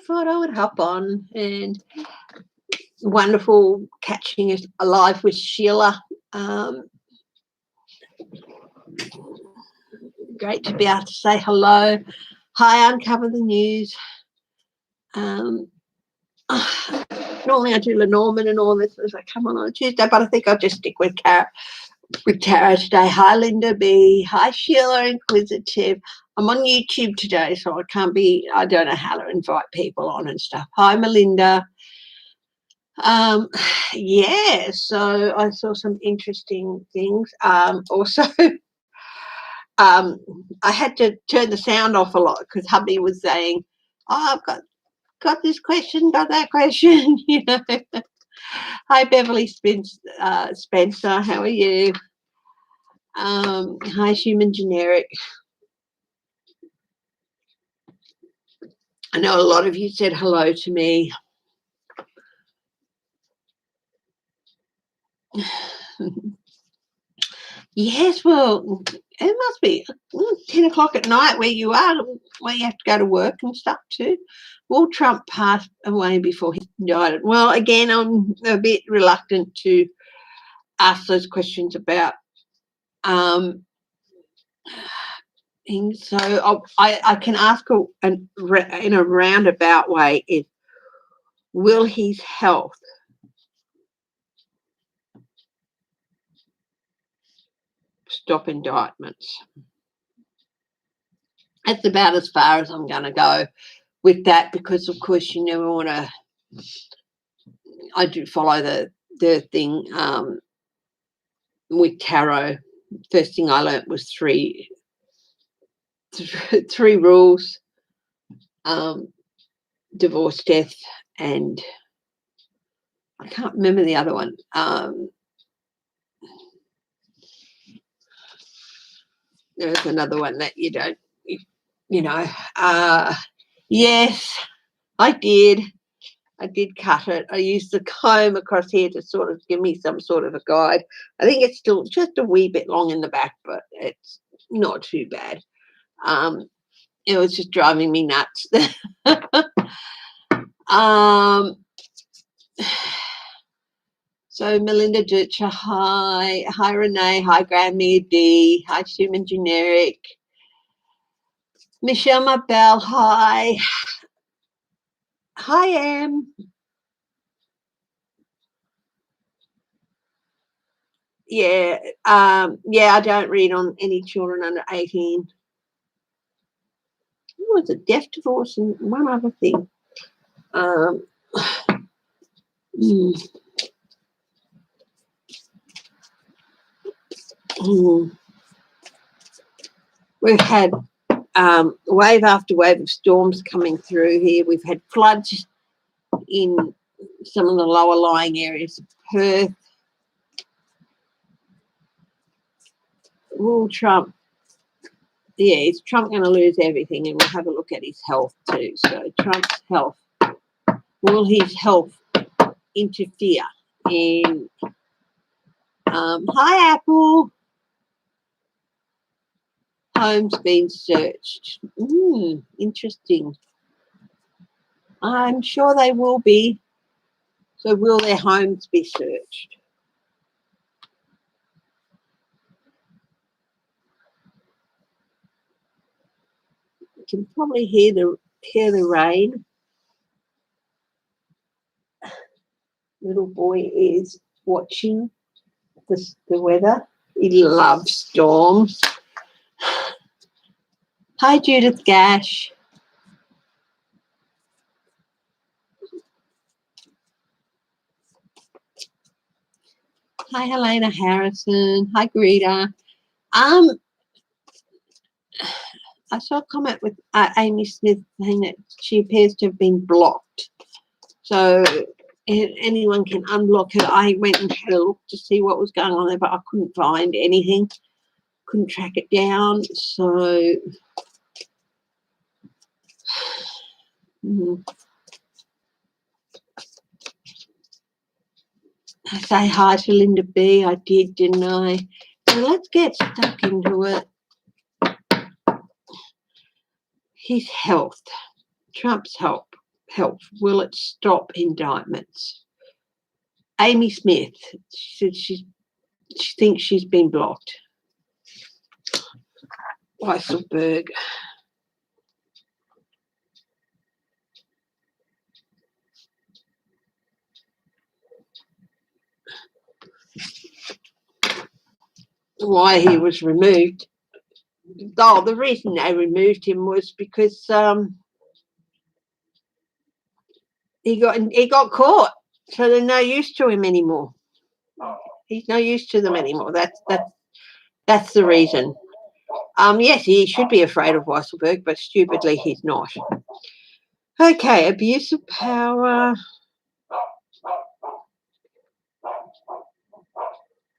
thought I would hop on, and wonderful catching it alive with Sheila. Great to be able to say hello. Hi, Uncover the News. Normally I do Lenormand and all this as I come on a Tuesday, but I think I'll just stick with Tara today. Hi, Linda B. Hi, Sheila Inquisitive. I'm on YouTube today, so I don't know how to invite people on and stuff. Hi, Melinda. Yeah, so I saw some interesting things. Also, I had to turn the sound off a lot because hubby was saying, oh, I've got this question, got that question, you know. Hi, Beverly Spencer, how are you? Hi, Human Generic. I know a lot of you said hello to me. Yes, well, it must be 10 o'clock at night where you are, where you have to go to work and stuff too. Will Trump pass away before he died? Well, again, I'm a bit reluctant to ask those questions about things. So I can ask in a roundabout way is, will his health stop indictments? That's about as far as I'm going to go with that, because of course you never want to. I do follow the thing with tarot. First thing I learnt was three rules: divorce, death, and I can't remember the other one. There's another one that you don't, you know. Yes, I did cut it. I used the comb across here to sort of give me some sort of a guide. I think it's still just a wee bit long in the back, but it's not too bad. It was just driving me nuts. So Melinda Dutcher, hi Renee, hi Grammy D, hi Human Generic, Michelle Mabel, hi Em. Yeah, I don't read on any children under 18. It was a death, divorce, and one other thing. We've had wave after wave of storms coming through here. We've had floods in some of the lower lying areas of Perth. Will Trump, is Trump going to lose everything? And we'll have a look at his health too. So Trump's health, will his health interfere in, hi Apple, homes being searched? Interesting. I'm sure they will be. So will their homes be searched? You can probably hear the rain. Little boy is watching the weather. He loves storms. Hi Judith Gash. Hi Helena Harrison. Hi Greta. I saw a comment with Amy Smith saying that she appears to have been blocked. So anyone can unblock her. I went and had a look to see what was going on there, but I couldn't find anything. Couldn't track it down. So I say hi to Linda B. I did, didn't I? So let's get stuck into it. His health, Trump's health. help? Will it stop indictments? Amy Smith, she said she thinks she's been blocked. Weisselberg. Why he was removed. Oh, the reason they removed him was because he got caught, so they're no use to him anymore. He's no use to them anymore. That's the reason. Yes, he should be afraid of Weisselberg, but stupidly he's not. Okay, abuse of power.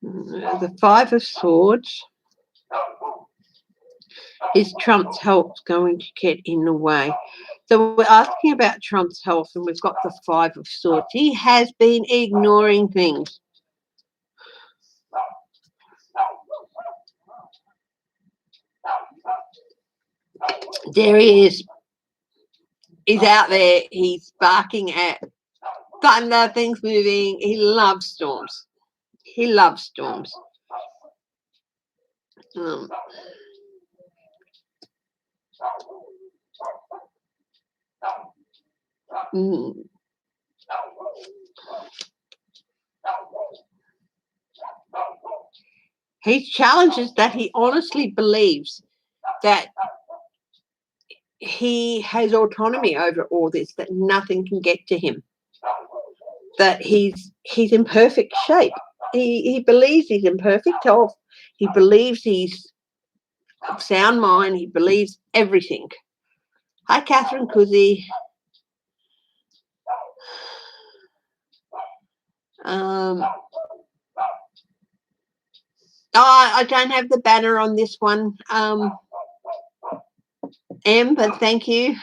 The Five of Swords. Is Trump's health going to get in the way? So we're asking about Trump's health, and we've got the Five of Swords. He has been ignoring things. There he is. He's out there. He's barking at thunder, things moving. He loves storms. He loves storms. He challenges that he honestly believes that he has autonomy over all this, that nothing can get to him, that he's in perfect shape. He believes he's in perfect health. He believes he's of sound mind. He believes everything. Hi, Catherine Cussy. I don't have the banner on this one, Em, but thank you.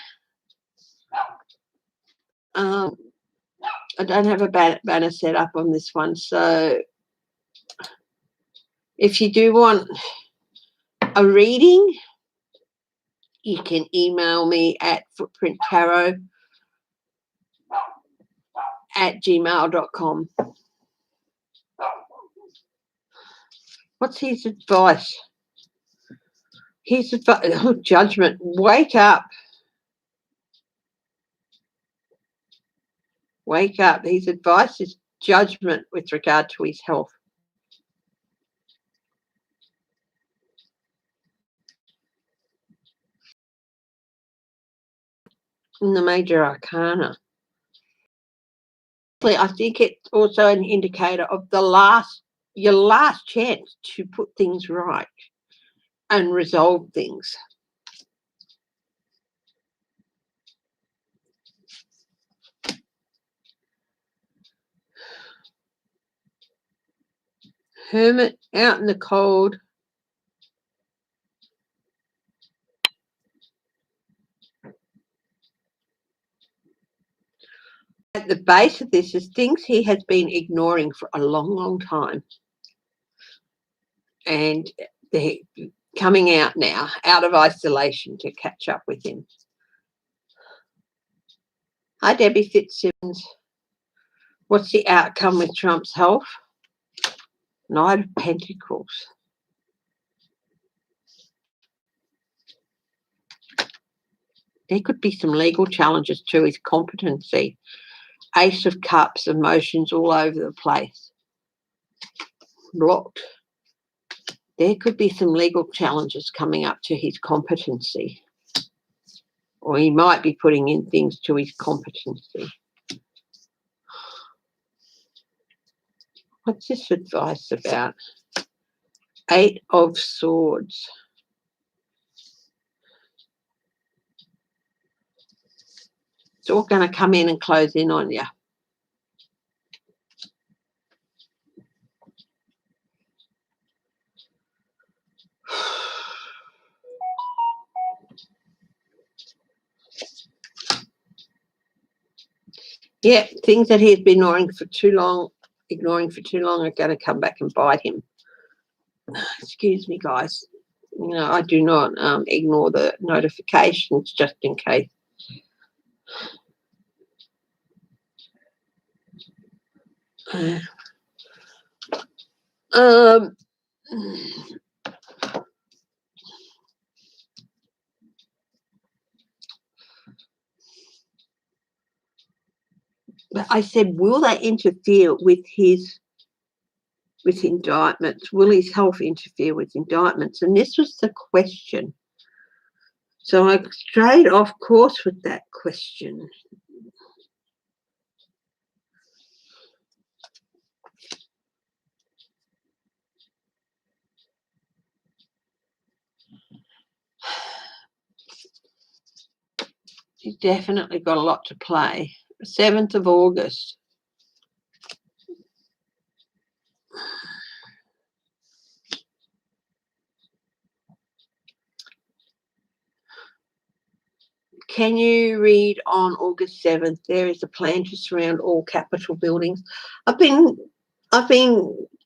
I don't have a banner set up on this one, so if you do want a reading, you can email me at footprinttarot@gmail.com. What's his advice? His advice, judgment, wake up. Wake up. His advice is judgment with regard to his health. In the major arcana. I think it's also an indicator of your last chance to put things right and resolve things. Hermit out in the cold. At the base of this is things he has been ignoring for a long, long time. And they're coming out now, out of isolation, to catch up with him. Hi, Debbie Fitzsimmons. What's the outcome with Trump's health? Knight of Pentacles. There could be some legal challenges to his competency. Ace of Cups, emotions all over the place. Blocked. There could be some legal challenges coming up to his competency. Or he might be putting in things to his competency. What's this advice about? Eight of Swords. It's all going to come in and close in on you. Yeah, things that he's been ignoring for too long are going to come back and bite him. Excuse me, guys. You know, I do not ignore the notifications just in case. Um, but I said, will they interfere with indictments? Will his health interfere with indictments? And this was the question. So I strayed off course with that question. She's definitely got a lot to play. 7th of August. Can you read on August 7th? There is a plan to surround all Capitol buildings. I've been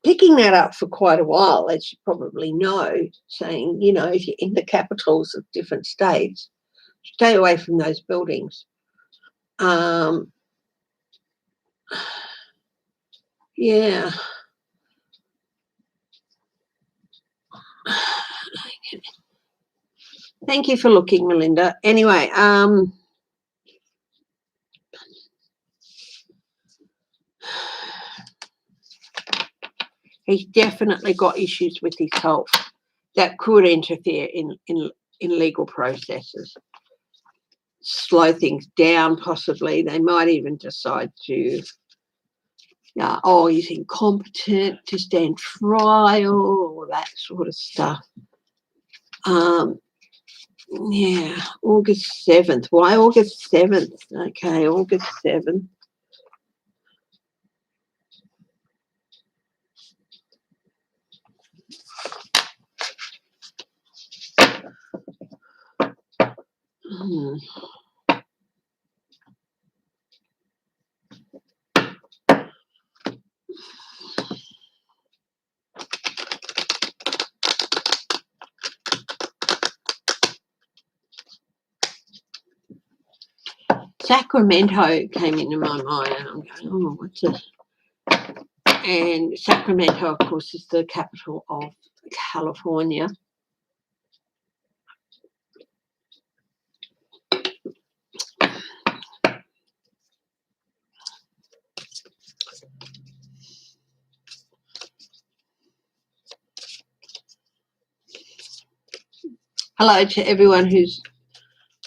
picking that up for quite a while, as you probably know, saying, you know, if you're in the capitals of different states, stay away from those buildings. Yeah. Thank you for looking, Melinda. Anyway, he's definitely got issues with his health that could interfere in legal processes, slow things down possibly. They might even decide to, he's incompetent to stand trial, all that sort of stuff. Yeah, August 7th. Why August 7th? Okay, August 7th. Sacramento came into my mind, and I'm going, oh, what's this? And Sacramento, of course, is the capital of California. Hello to everyone who's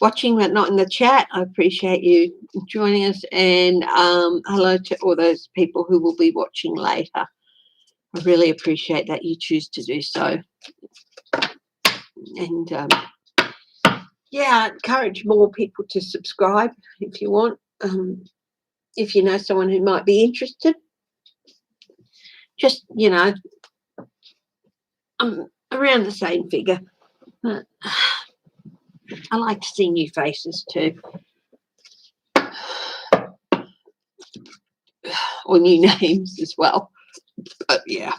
watching but not in the chat. I appreciate you joining us, and hello to all those people who will be watching later. I really appreciate that you choose to do so. And I encourage more people to subscribe if you want. If you know someone who might be interested, just, I'm around the same figure. But I like to see new faces too. Or new names as well. But yeah.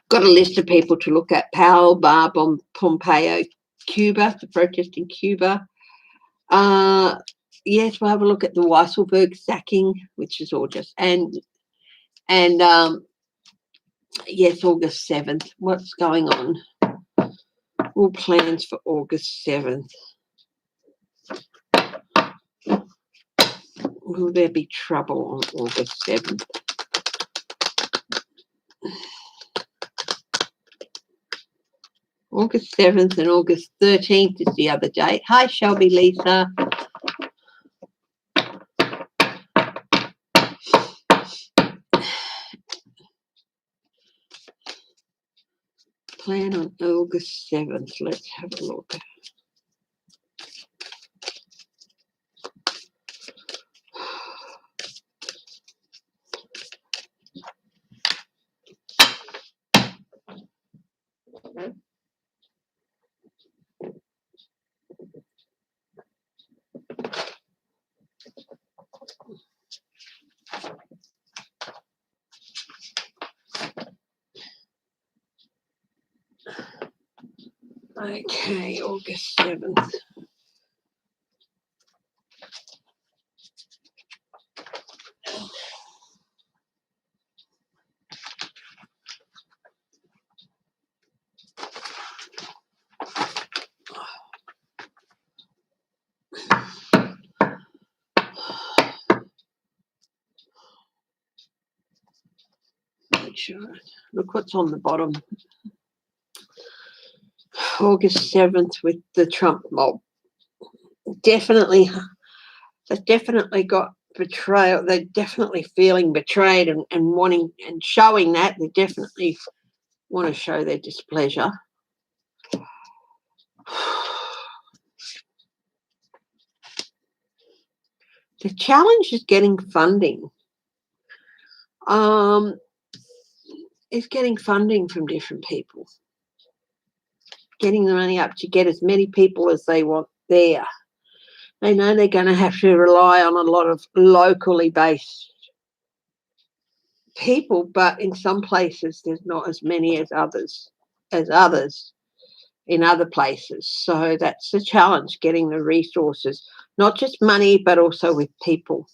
Got a list of people to look at. Powell, Barr, Pompeo, Cuba, the protest in Cuba. Yes, we'll have a look at the Weisselberg sacking, which is all just, and yes, August 7th. What's going on? All plans for August 7th. Will there be trouble on August 7th? August 7th and August 13th is the other date. Hi, Shelby, Lisa. Plan on August 7th. Let's have a look. Okay, August 7th. Look what's on the bottom. August 7th with the Trump mob. Definitely, they've definitely got betrayal. They're definitely feeling betrayed and wanting and showing that. They definitely want to show their displeasure. The challenge is getting funding. Is getting funding from different people. Getting the money up to get as many people as they want there. They know they're going to have to rely on a lot of locally based people, but in some places there's not as many as others in other places. So that's the challenge, getting the resources, not just money, but also with people.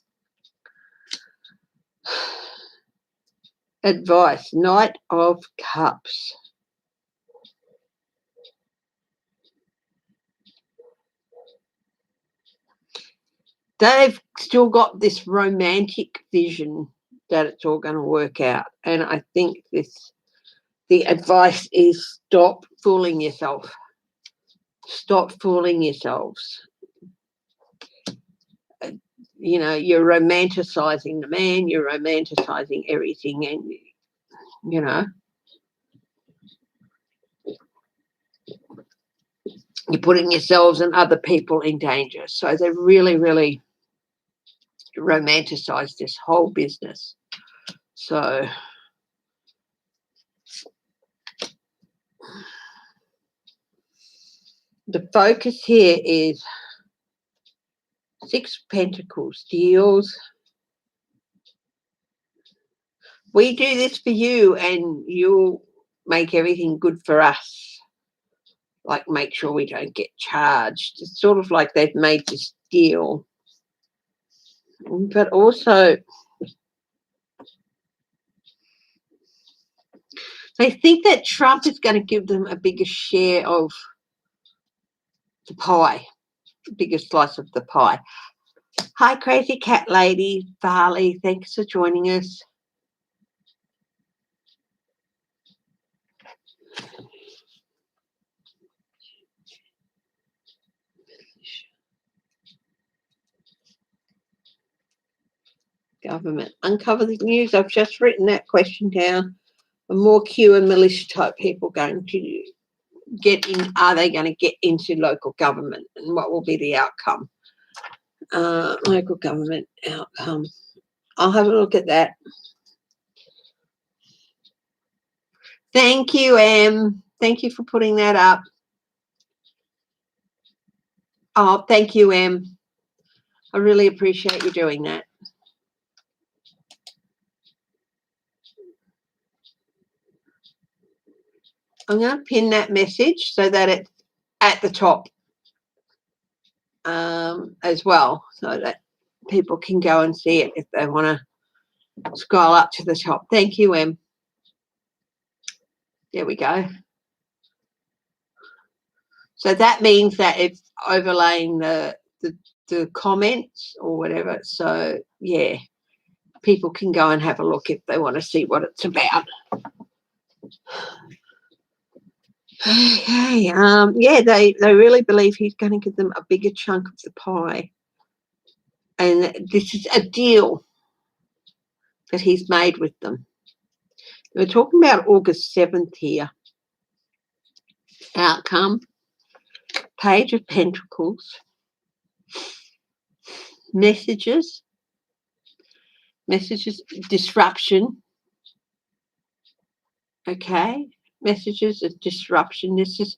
Advice, Knight of Cups. They've still got this romantic vision that it's all going to work out. And I think the advice is stop fooling yourself. Stop fooling yourselves. You know, you're romanticizing the man, you're romanticizing everything, and, you know, you're putting yourselves and other people in danger. So they really, really romanticize this whole business. So the focus here is Six of Pentacles, deals. We do this for you and you'll make everything good for us. Like, make sure we don't get charged. It's sort of like they've made this deal. But also, they think that Trump is going to give them a bigger share of the pie, the biggest slice of the pie. Hi, Crazy Cat Lady, Farley, thanks for joining us. Government. Uncover the news. I've just written that question down. The more Q and militia type people going to get in, are they going to get into local government, and what will be the outcome? Local government outcome. I'll have a look at that. Thank you, Em. Thank you for putting that up. Oh, thank you, Em. I really appreciate you doing that. I'm going to pin that message so that it's at the top as well, so that people can go and see it if they want to scroll up to the top. Thank you, Em. There we go. So that means that it's overlaying the comments or whatever. So, yeah, people can go and have a look if they want to see what it's about. Okay. Yeah, they really believe he's going to give them a bigger chunk of the pie. And this is a deal that he's made with them. We're talking about August 7th here. Outcome. Page of Pentacles. Messages. Disruption. Okay. Messages of disruption. This is,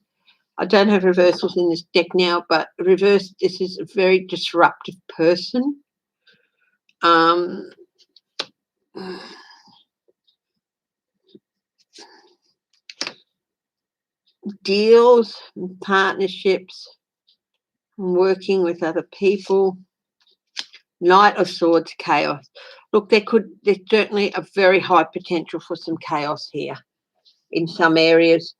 I don't have reversals in this deck now, but reverse, this is a very disruptive person. Deals, partnerships, working with other people. Knight of Swords, chaos. Look, there's certainly a very high potential for some chaos here in some areas.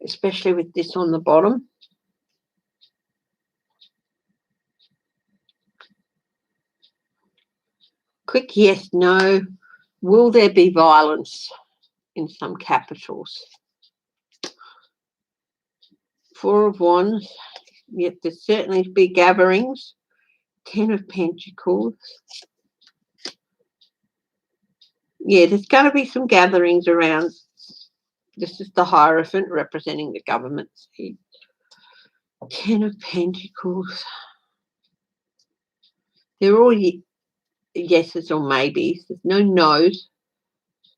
Especially with this on the bottom. Quick yes, no. Will there be violence in some capitals? Four of Wands. Yet there's certainly be gatherings. 10 of Pentacles. Yeah, there's going to be some gatherings around. This is the Hierophant representing the government. 10 of Pentacles. They're all yeses or maybes. There's no no's.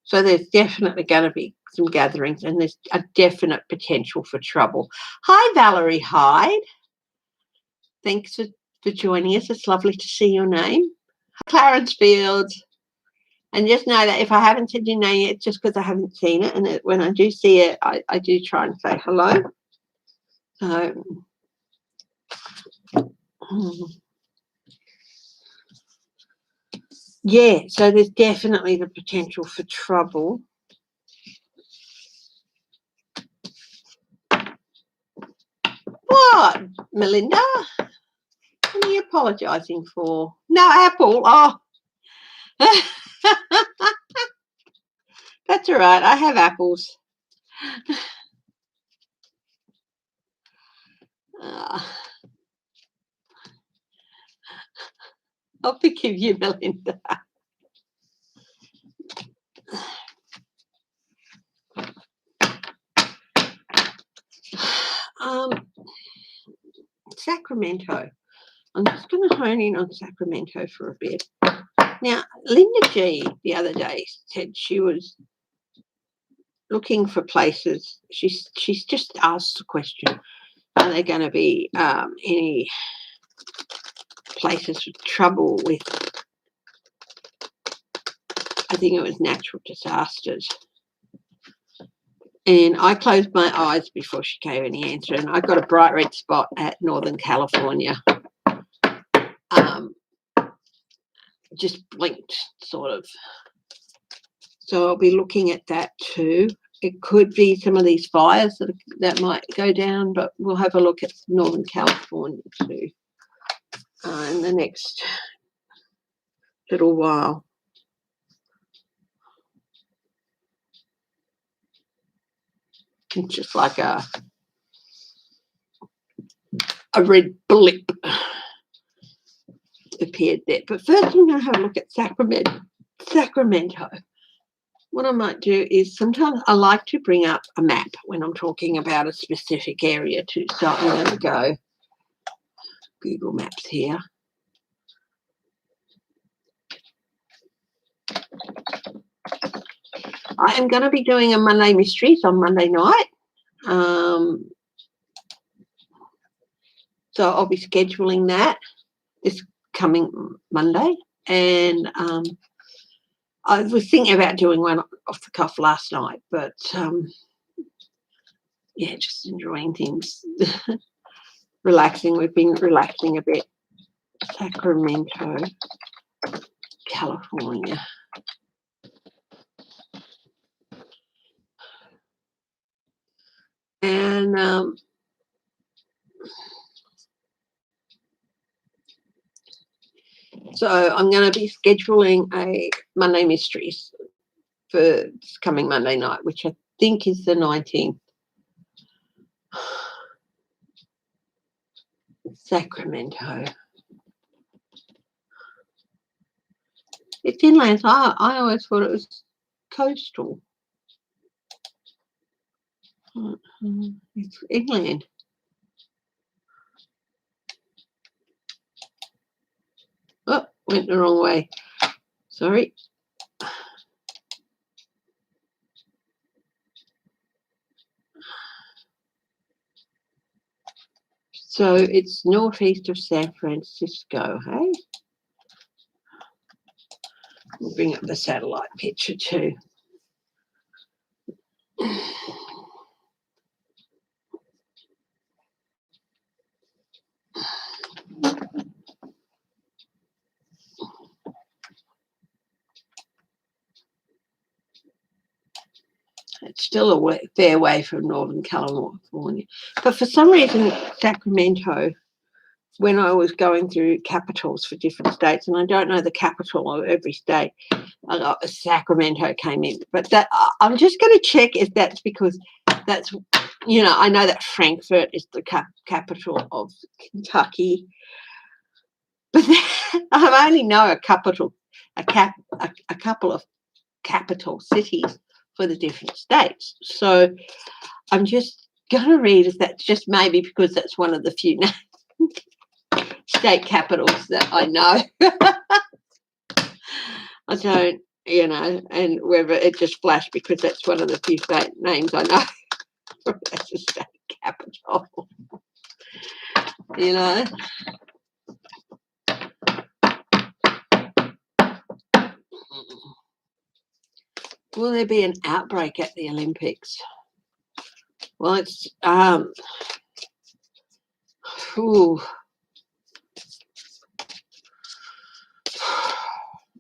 So there's definitely going to be some gatherings, and there's a definite potential for trouble. Hi, Valerie Hyde. Thanks for joining us. It's lovely to see your name. Hi, Clarence Fields. And just know that if I haven't said your name yet, it's just because I haven't seen it. And when I do see it, I do try and say hello. So, yeah, so there's definitely the potential for trouble. What, Melinda? What are you apologising for? No, Apple. Oh. That's all right. I have apples. I'll forgive you, Melinda. Sacramento. I'm just going to hone in on Sacramento for a bit. Now, Linda G the other day said she was looking for places. She's just asked the question, are there going to be any places with trouble with, I think it was natural disasters. And I closed my eyes before she gave any answer, and I got a bright red spot at Northern California. Just blinked, sort of. So I'll be looking at that too. It could be some of these fires that might go down, but we'll have a look at Northern California too in the next little while. It's just like a red blip appeared there. But first I'm going to have a look at Sacramento. What I might do is sometimes I like to bring up a map when I'm talking about a specific area too. So I'm going to go Google Maps here. I am going to be doing a Monday Mysteries on Monday night. So I'll be scheduling that this coming Monday. And I was thinking about doing one off the cuff last night, but yeah, just enjoying things. Relaxing. We've been relaxing a bit. Sacramento, California. And so I'm going to be scheduling a Monday Mysteries for this coming Monday night, which I think is the 19th. Sacramento. It's inland. So I always thought it was coastal. It's inland. Oh, went the wrong way. Sorry. So it's northeast of San Francisco, hey? We'll bring up the satellite picture too. It's still a fair way from Northern California. But for some reason, Sacramento when I was going through capitals for different states, and I don't know the capital of every state, Sacramento came in. But that I'm just going to check if that's because that's, I know that Frankfurt is the capital of Kentucky, but I only know a couple of capital cities for the different states. So I'm just going to read if that's just maybe because that's one of the few state capitals that I know. I don't, and whether it just flashed because that's one of the few state names I know. That's a state capital. Will there be an outbreak at the Olympics? Well, it's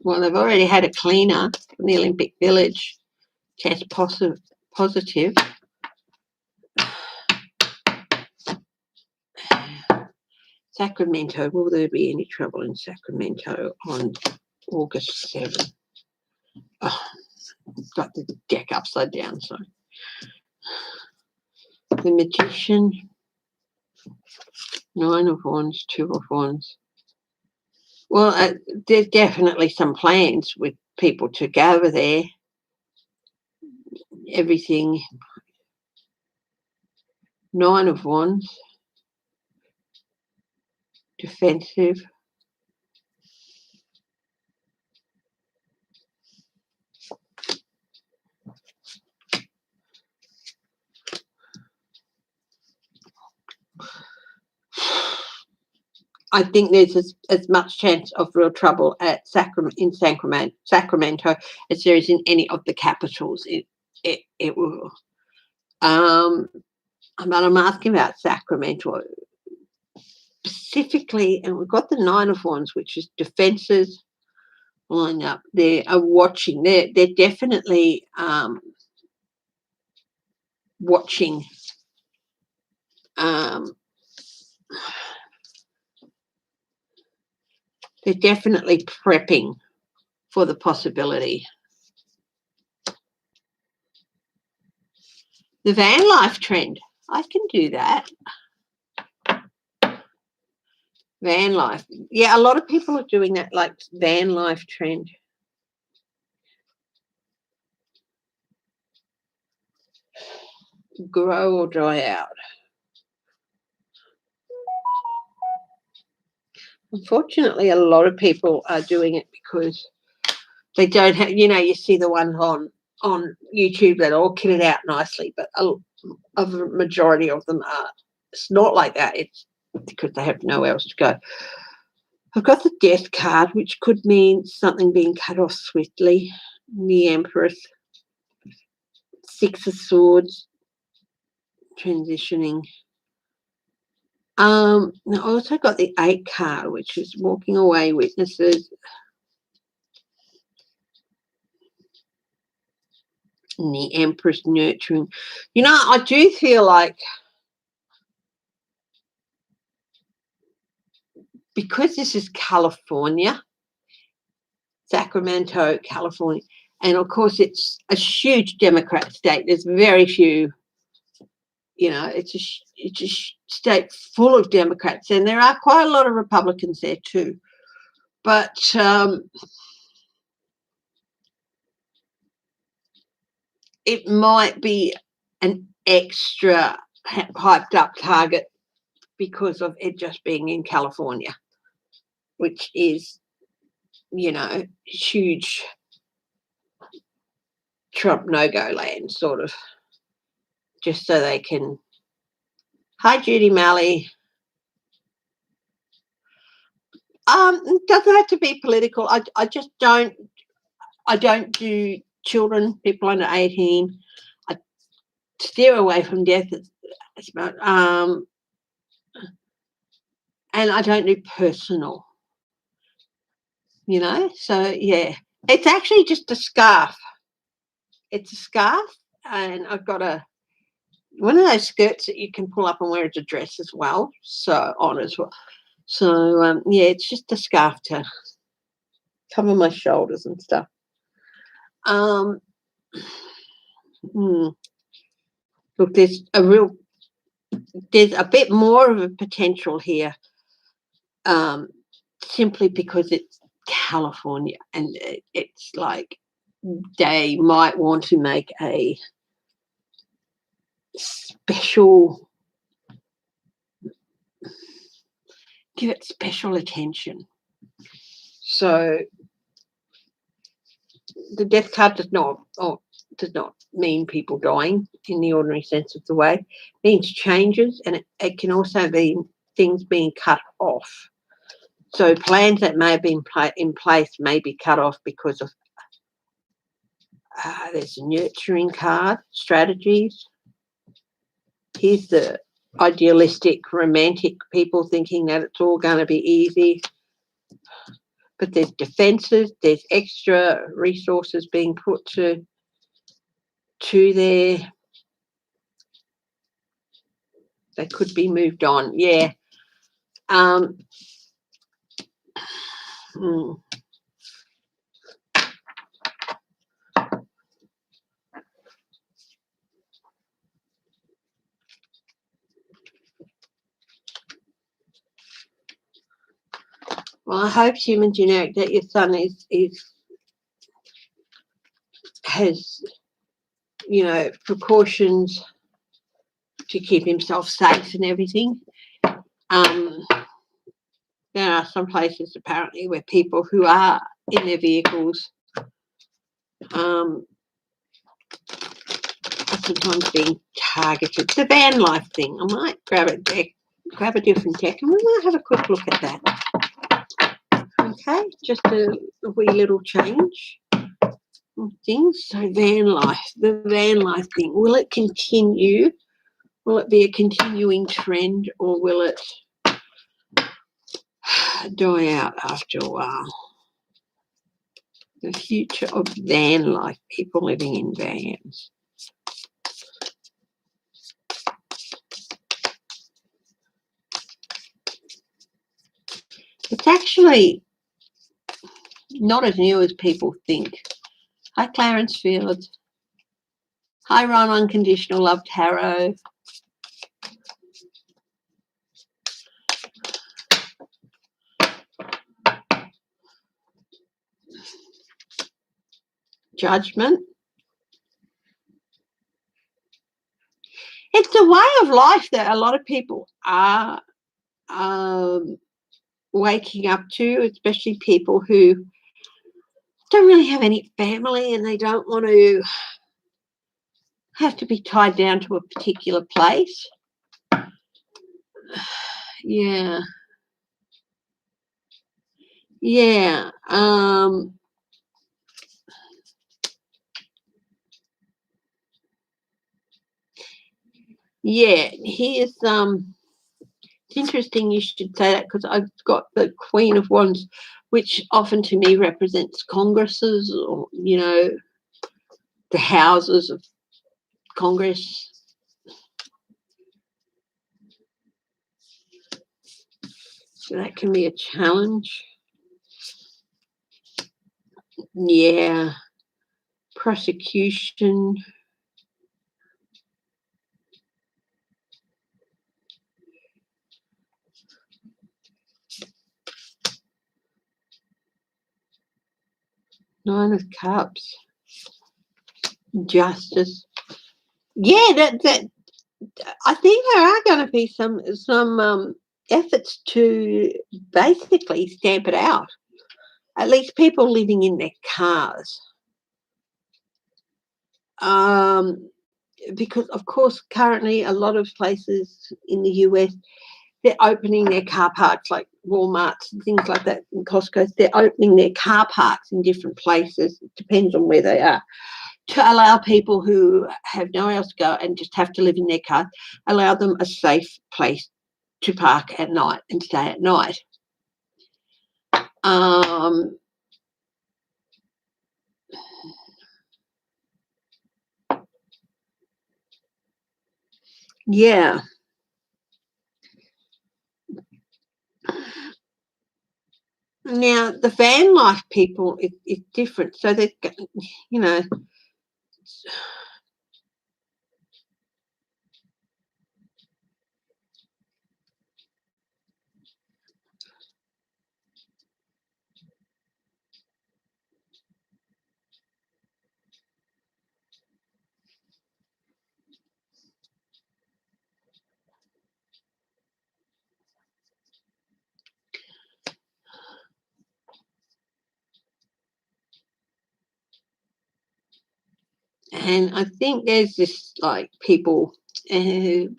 well, they've already had a cleaner from the Olympic Village test positive. Sacramento, will there be any trouble in Sacramento on August 7th? Oh, got the deck upside down, so. The Magician, 9 of Wands, 2 of Wands. Well, there's definitely some plans with people to go over there. Everything. 9 of Wands. Defensive. I think there's as much chance of real trouble at Sacramento as there is in any of the capitals. It will. But I'm asking about Sacramento specifically, and we've got the 9 of Wands, which is defenses lined up. They are watching. They're definitely watching. They're definitely prepping for the possibility. The van life trend, I can do that. Van life. Yeah, a lot of people are doing that, like van life trend. Grow or dry out. Unfortunately, a lot of people are doing it because they don't have, you see the ones on YouTube that are all kitted out nicely, but a majority of them are. It's not like that. It's because they have nowhere else to go. I've got the Death card, which could mean something being cut off swiftly. The Empress. 6 of Swords. Transitioning. I also got the 8 card, which is walking away, witnesses. And the Empress, nurturing. I do feel like because this is California, Sacramento, California, and of course it's a huge Democrat state. There's very few, it's a state full of Democrats, and there are quite a lot of Republicans there too. But it might be an extra hyped up target because of it just being in California, which is, huge Trump no-go land, sort of, just so they can. Hi, Judy Malley. It doesn't have to be political. I just don't. I don't do children, people under 18. I steer away from death. And I don't do personal. So yeah, it's actually just a scarf. It's a scarf, and I've got one of those skirts that you can pull up and wear as a dress as well. So on as well. So, yeah, it's just a scarf to cover my shoulders and stuff. Look, there's a bit more of a potential here, simply because it's California, and it's like they might want to make a special, give it special attention. So the death card does not mean people dying in the ordinary sense of the way. It means changes, and it can also be things being cut off. So plans that may have been in place may be cut off because of there's a nurturing card, strategies. Here's the idealistic, romantic people thinking that it's all going to be easy. But there's defences, there's extra resources being put to their, they could be moved on. Yeah. Well, I hope, human generic, that your son has, precautions to keep himself safe and everything. There are some places apparently where people who are in their vehicles are sometimes being targeted. The van life thing. I might grab a different deck, and we might have a quick look at that. Okay, just a wee little change of things. So the van life thing. Will it continue? Will it be a continuing trend, or will it die out after a while? The future of van life, people living in vans. It's actually not as new as people think. Hi, Clarence Fields. Hi, Ron, Unconditional Love Tarot. Judgment. It's a way of life that a lot of people are waking up to, especially people who don't really have any family and they don't want to have to be tied down to a particular place. Yeah. Yeah. Yeah, here's it's interesting you should say that, because I've got the Queen of Wands, which often to me represents Congresses, or the houses of Congress. So that can be a challenge. Yeah. Prosecution. Nine of Cups. Justice. Yeah, that I think there are going to be some efforts to basically stamp it out. At least people living in their cars. Because, of course, currently a lot of places in the US, they're opening their car parks, like Walmarts and things like that, and Costco's. They're opening their car parks in different places. It depends on where they are, to allow people who have nowhere else to go and just have to live in their car, allow them a safe place to park at night and stay at night. Yeah. Now, the van life people is different. So they're, you know, and I think there's this like people who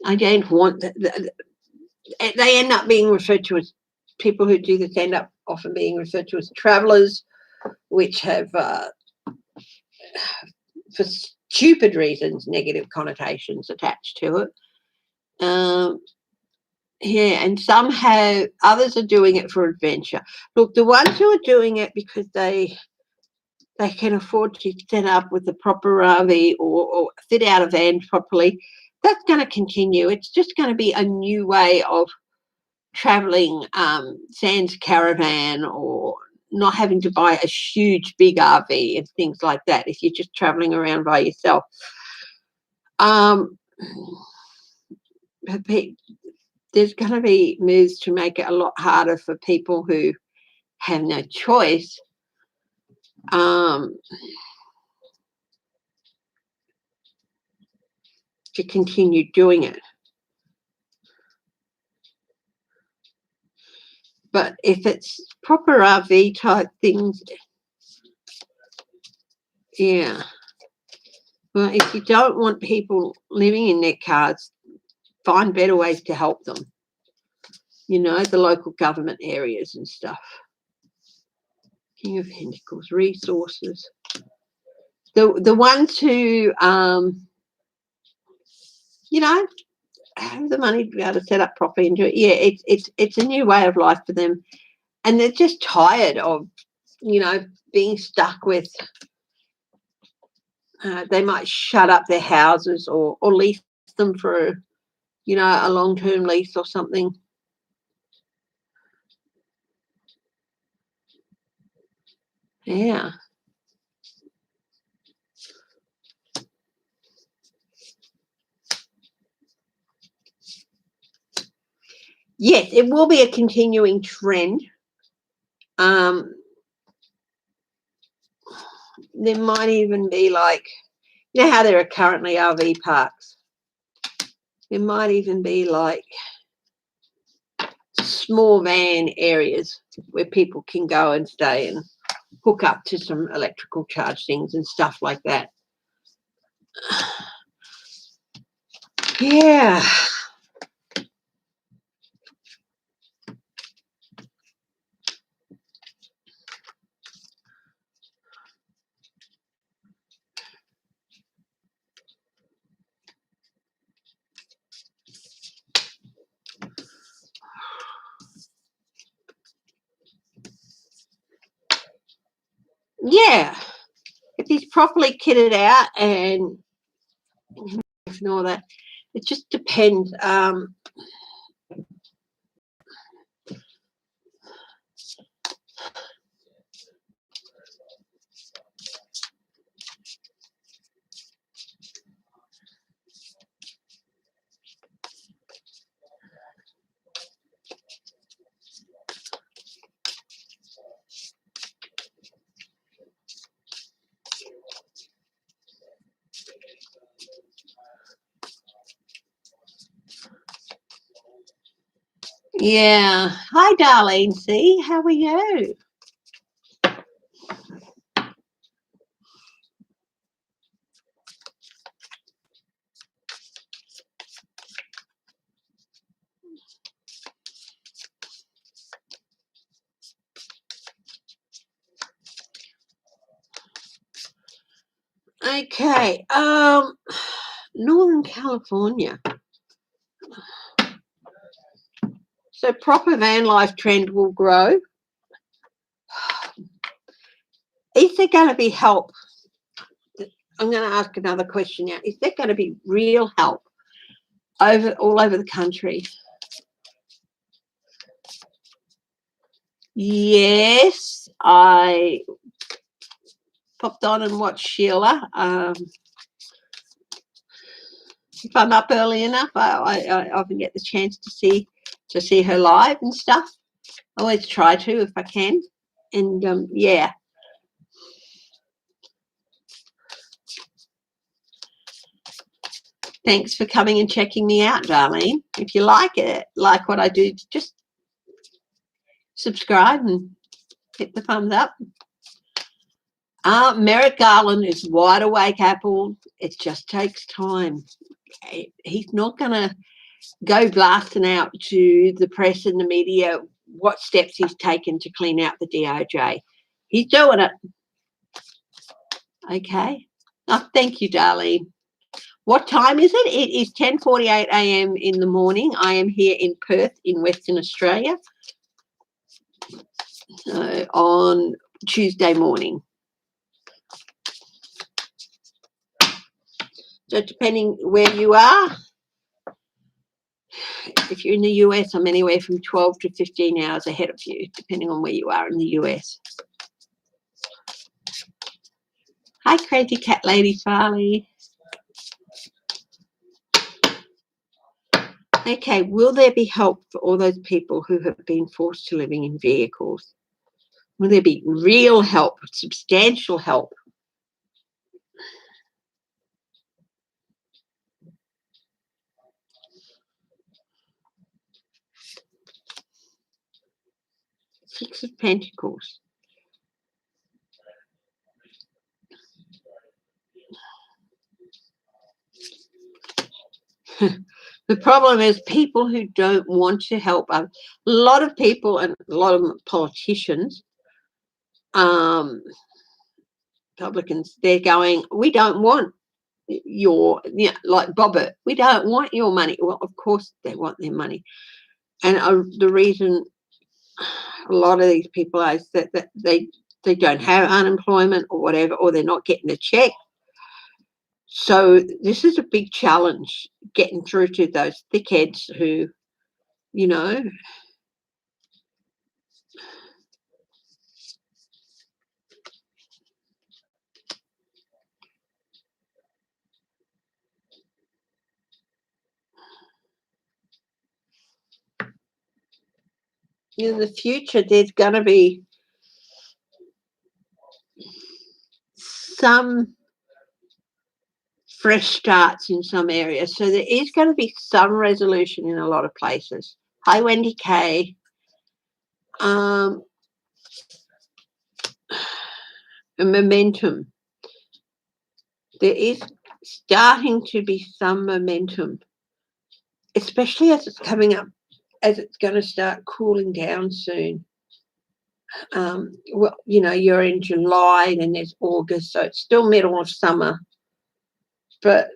I don't want. They end up being referred to as people who do this end up often being referred to as travellers, which have, for stupid reasons, negative connotations attached to it. Yeah, and somehow others are doing it for adventure. Look, the ones who are doing it because they can afford to set up with the proper RV or fit out a van properly, that's going to continue. It's just going to be a new way of travelling, sans caravan, or not having to buy a huge big RV and things like that if you're just travelling around by yourself. There's going to be moves to make it a lot harder for people who have no choice to continue doing it. But if it's proper RV type things, yeah. Well, if you don't want people living in their cars, find better ways to help them. You know, the local government areas and stuff. King of Pentacles, resources. The ones who, you know, have the money to be able to set up properly and do it. Yeah, it's a new way of life for them, and they're just tired of, you know, being stuck with. They might shut up their houses or lease them for, you know, a long-term lease or something. Yeah. Yes, it will be a continuing trend. There might even be like, you know how there are currently RV parks? There might even be like small van areas where people can go and stay and hook up to some electrical charge things and stuff like that. Yeah. Yeah. If he's properly kitted out and all that, it just depends. Yeah. Hi, Darlene C. How are you? Okay. Northern California. So proper van life trend will grow. Is there going to be help? I'm going to ask another question now. Is there going to be real help all over the country Yes, I popped on and watched Sheila. If I'm up early enough, I often get the chance to see her live and stuff. I always try to if I can. And yeah. Thanks for coming and checking me out, darling. If you like it, like what I do, just subscribe and hit the thumbs up. Merrick Garland is wide awake, Apple. It just takes time. He's not going to go blasting out to the press and the media what steps he's taken to clean out the DOJ. He's doing it. Okay. Oh, thank you, darling. What time is it? It is 10:48 a.m. in the morning. I am here in Perth in Western Australia on Tuesday morning. So depending where you are, if you're in the US, I'm anywhere from 12 to 15 hours ahead of you, depending on where you are in the US. Hi, Crazy Cat Lady Farley. Okay, will there be help for all those people who have been forced to living in vehicles? Will there be real help, substantial help? Six of Pentacles. The problem is people who don't want to help. A lot of people and a lot of politicians, Republicans, they're going, we don't want your, like Bobbert, we don't want your money. Well, of course they want their money. And the reason a lot of these people are that they don't have unemployment or whatever, or they're not getting a check. So this is a big challenge, getting through to those thickheads who, in the future, there's going to be some fresh starts in some areas. So there is going to be some resolution in a lot of places. Hi, Wendy K. A momentum. There is starting to be some momentum, especially as it's coming up, as it's going to start cooling down soon. Well, you're in July, then there's August, so it's still middle of summer. But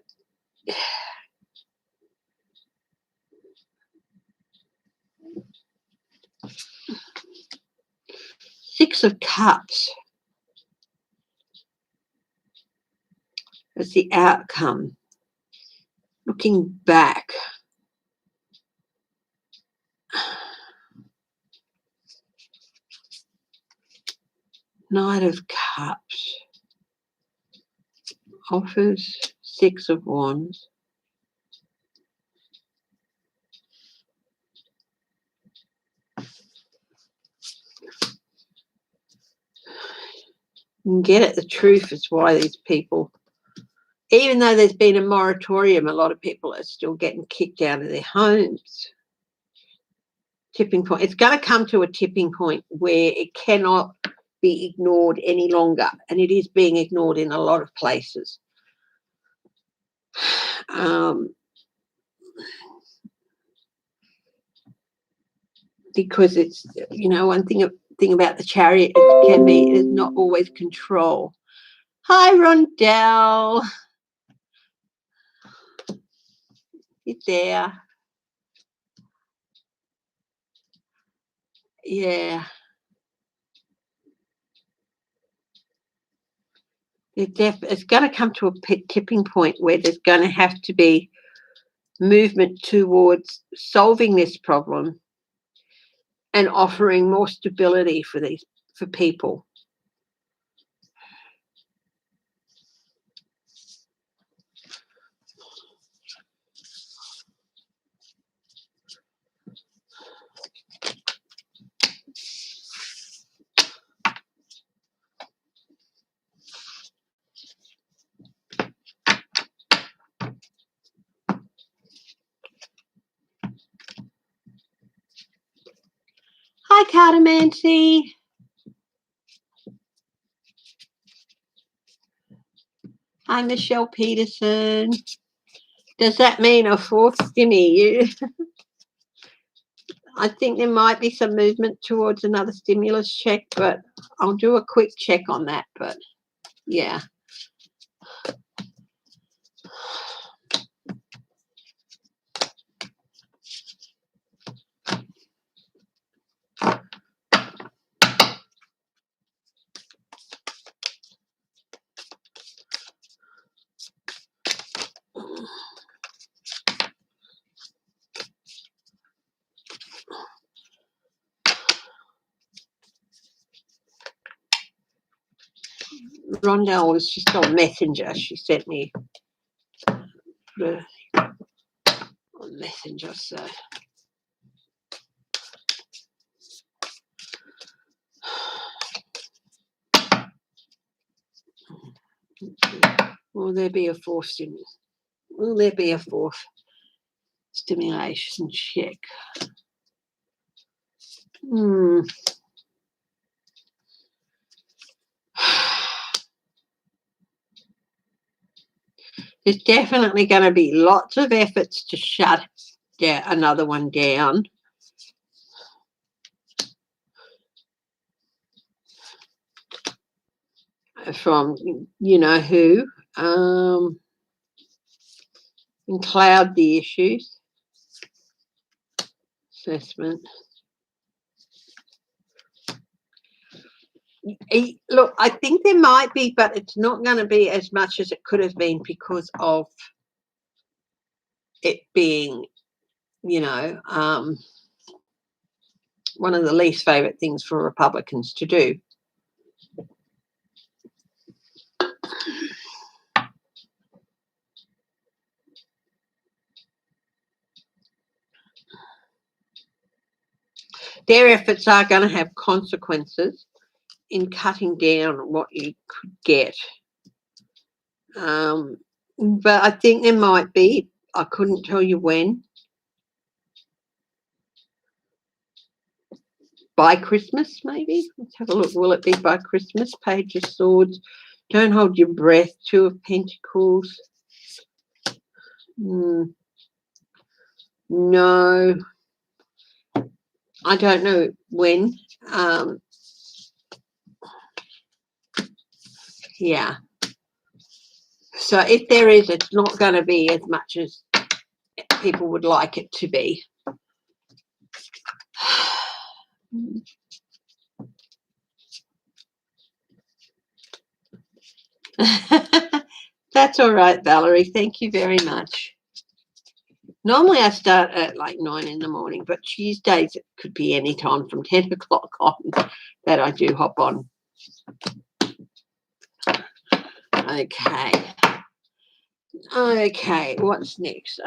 Six of Cups is the outcome. Looking back. Knight of Cups. Offers. Six of Wands. You can get at the truth is why these people, even though there's been a moratorium, a lot of people are still getting kicked out of their homes. Tipping point. It's going to come to a tipping point where it cannot be ignored any longer, and it is being ignored in a lot of places. Because it's, one thing about the Chariot, it can be, it's not always control. Hi, Rondell. You're there. Yeah. It's going to come to a tipping point where there's going to have to be movement towards solving this problem and offering more stability for people. Hi, Cardamancy. Hi, Michelle Peterson. Does that mean a fourth stimmy? I think there might be some movement towards another stimulus check, but I'll do a quick check on that. But yeah. Rondell was just on Messenger. She sent me on Messenger, so. Will there be a fourth stimulus? Will there be a fourth stimulation check? There's definitely going to be lots of efforts to shut another one down. From you know who, and cloud the issues. Assessment. Look, I think there might be, but it's not going to be as much as it could have been because of it being, you know, one of the least favourite things for Republicans to do. Their efforts are going to have consequences in cutting down what you could get. But I think there might be, I couldn't tell you when. By Christmas, maybe? Let's have a look. Will it be by Christmas? Page of Swords. Don't hold your breath. Two of Pentacles. No. I don't know when. Yeah. So if there is, it's not going to be as much as people would like it to be. That's all right, Valerie. Thank you very much. Normally I start at like 9 in the morning, but Tuesdays it could be any time from 10 o'clock on that I do hop on. Okay, what's next?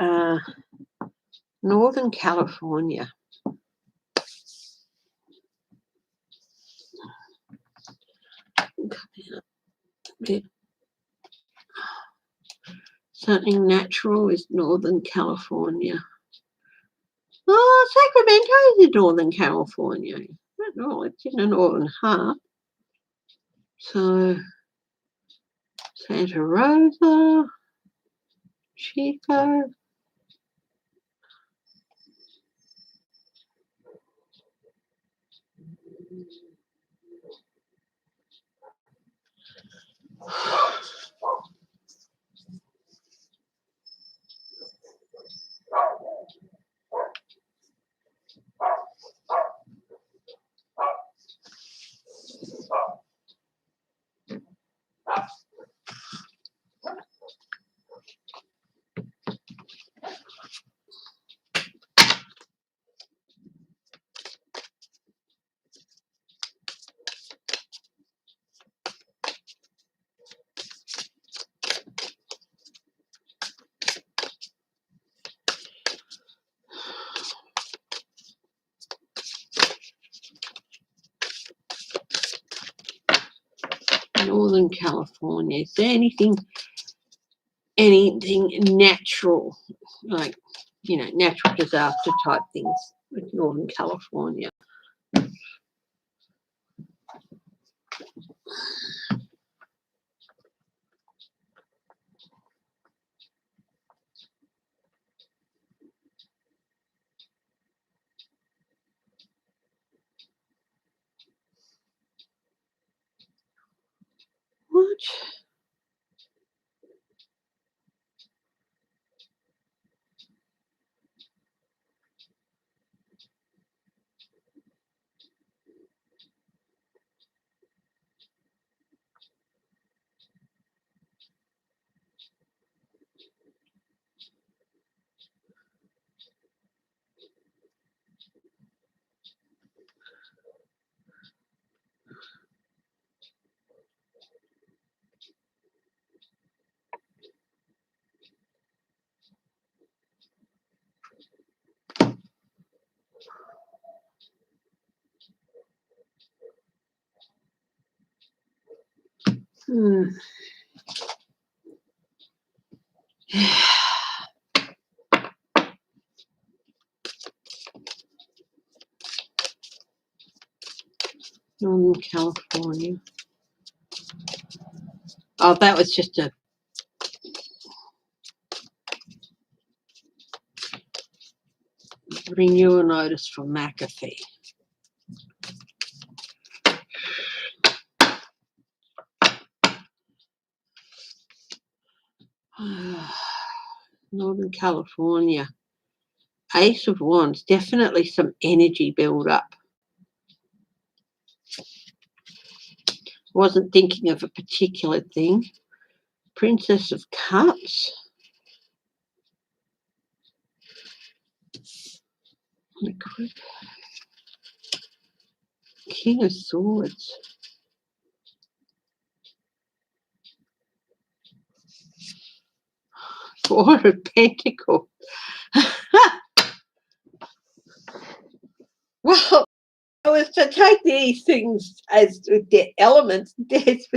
Northern California. Something natural is Northern California. Oh, Sacramento is in Northern California. No, it's in the northern half. So, Santa Rosa, Chico. Northern California. Is there anything natural, like, natural disaster type things with Northern California? What? Northern California. Oh, that was just a renewal notice from McAfee. Northern California. Ace of Wands, definitely some energy build up. Wasn't thinking of a particular thing. Princess of Cups. King of Swords. Four of Pentacles. Well, I was to take these things as the elements. There's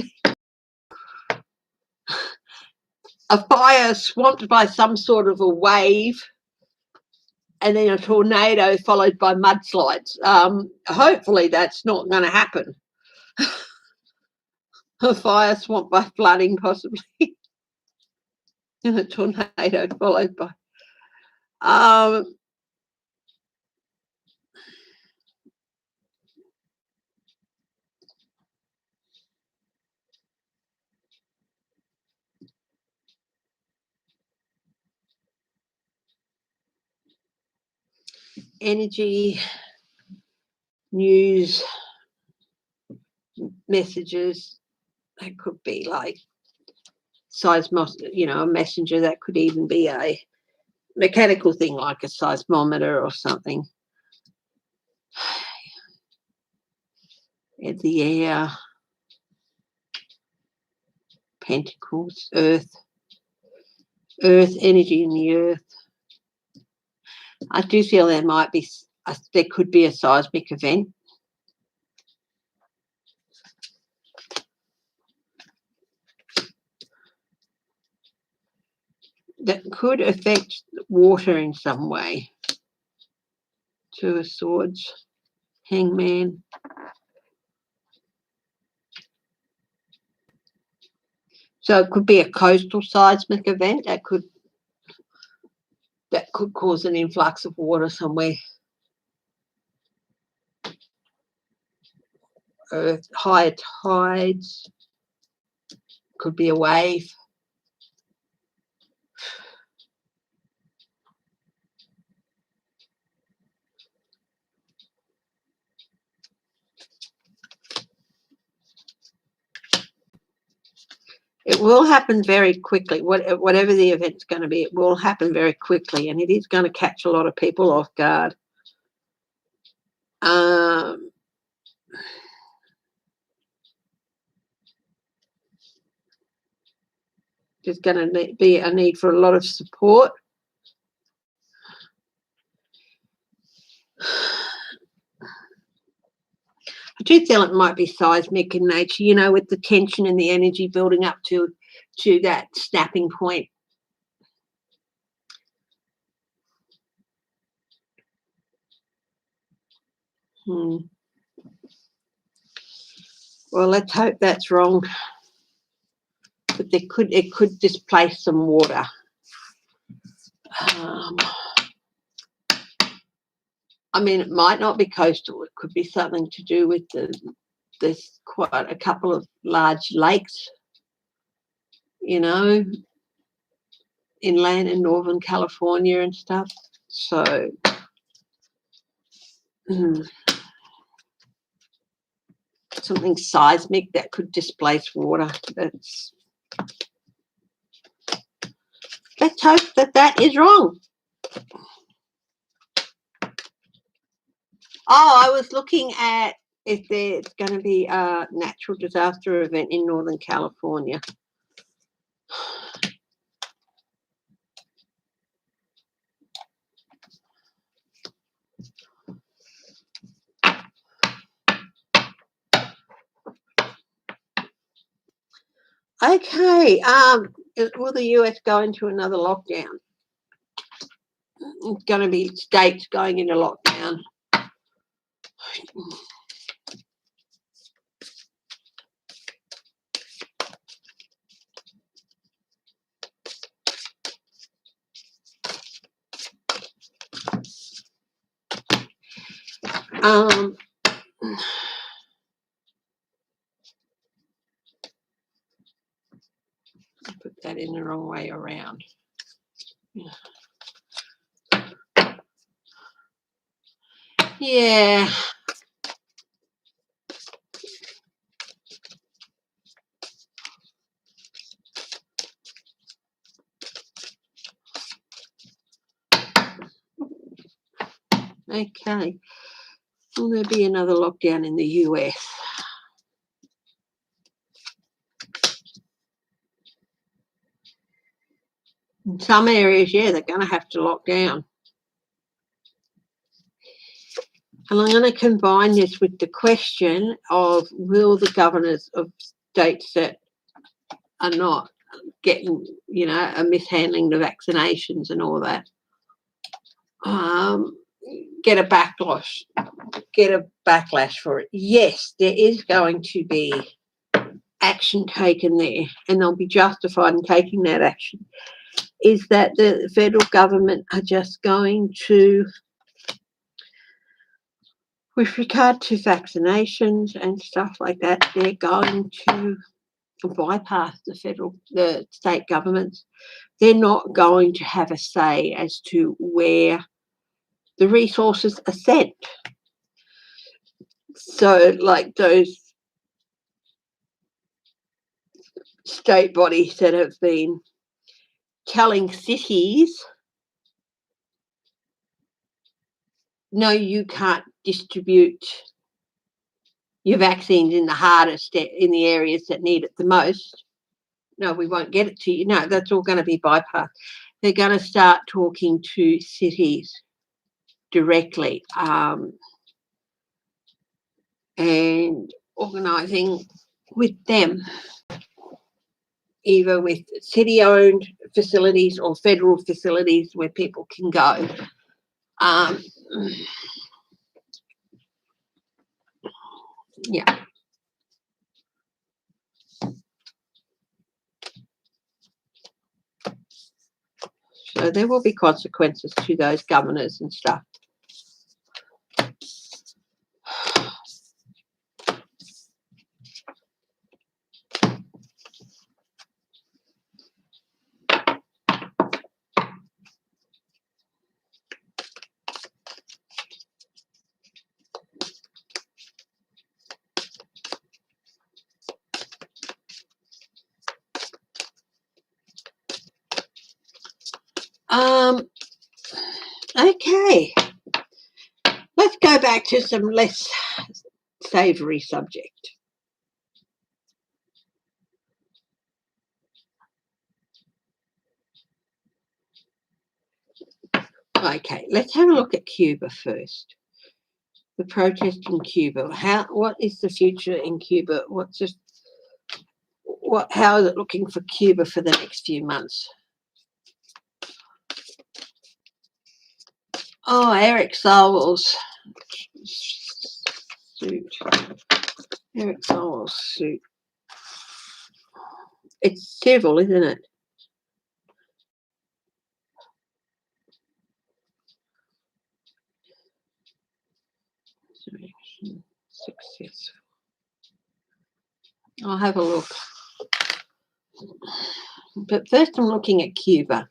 a fire swamped by some sort of a wave, and then a tornado followed by mudslides. Hopefully that's not going to happen. A fire swamped by flooding, possibly, and a tornado followed by. Energy, news, messages. That could be like a messenger. That could even be a mechanical thing like a seismometer or something. At the air, Pentacles, earth, energy in the earth. I do feel there could be a seismic event. That could affect water in some way. Two of Swords, Hangman. So it could be a coastal seismic event that could cause an influx of water somewhere. Higher tides, could be a wave. It will happen very quickly. Whatever the event's going to be, it will happen very quickly, and it is going to catch a lot of people off guard. There's going to be a need for a lot of support. I do feel it might be seismic in nature, you know, with the tension and the energy building up to that snapping point. Well, let's hope that's wrong. But it could displace some water. I mean, it might not be coastal. It could be something to do with there's quite a couple of large lakes, you know, inland in Northern California and stuff. So, something seismic that could displace water. Let's hope that is wrong. Oh, I was looking at if there's going to be a natural disaster event in Northern California. Okay, will the US go into another lockdown? It's going to be states going into lockdown. I put that in the wrong way around. Yeah. Okay. Will there be another lockdown in the US? In some areas, yeah, they're going to have to lock down. And I'm going to combine this with the question of, will the governors of states that are not getting, you know, are mishandling the vaccinations and all that, get a backlash for it? Yes, there is going to be action taken there, and they'll be justified in taking that action. Is that the federal government are just going to, with regard to vaccinations and stuff like that, they're going to bypass the state governments. They're not going to have a say as to where the resources are sent. So, like those state bodies that have been telling cities, no, you can't distribute your vaccines in the areas that need it the most. No, we won't get it to you. No, that's all going to be bypassed. They're going to start talking to cities directly and organising with them, either with city-owned facilities or federal facilities where people can go. Yeah. So there will be consequences to those governors and stuff. Okay, let's go back to some less savoury subject. Okay, let's have a look at Cuba first. The protest in Cuba. What is the future in Cuba? How is it looking for Cuba for the next few months? Oh, Eric Swalwell's suit. Eric Swalwell's suit. It's civil, isn't it? Successful. I'll have a look. But first I'm looking at Cuba.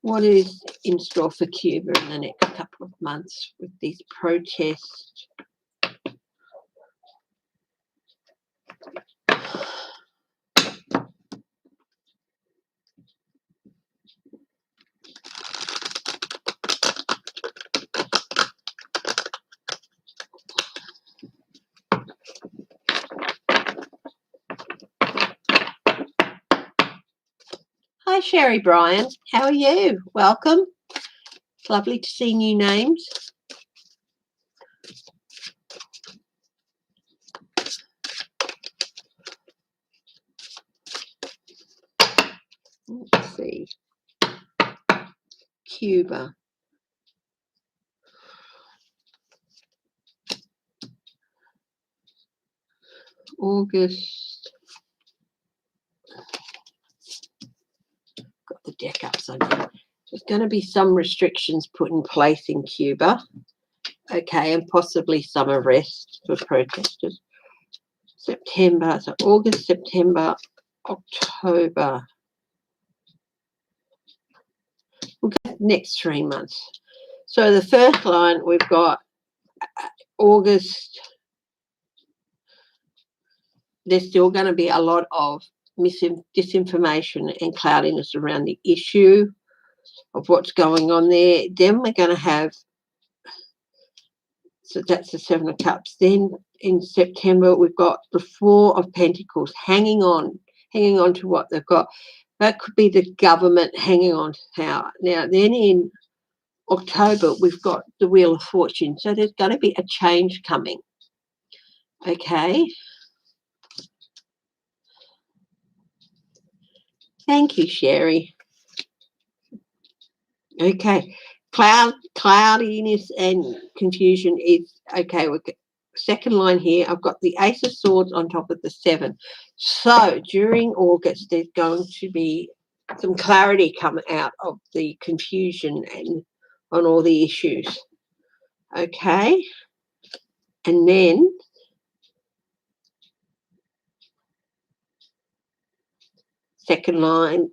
What is in store for Cuba in the next couple of months with these protests? Hi, Sherry Bryan. How are you? Welcome. It's lovely to see new names. Let's see. Cuba. August. Got the deck upside down. There's going to be some restrictions put in place in Cuba. Okay, and possibly some arrests for protesters. September, so August, September, October. We'll go next 3 months. So the first line, we've got August. There's still going to be a lot of disinformation and cloudiness around the issue of what's going on there. Then we're going to have, so that's the Seven of Cups. Then in September, we've got the Four of Pentacles, hanging on to what they've got. That could be the government hanging on to power. Now, then in October, we've got the Wheel of Fortune. So there's going to be a change coming. Okay. Thank you, Sherry. Okay. Cloudiness and confusion is okay. We've got second line here. I've got the Ace of Swords on top of the 7. So during August, there's going to be some clarity come out of the confusion and on all the issues. Okay. And then second line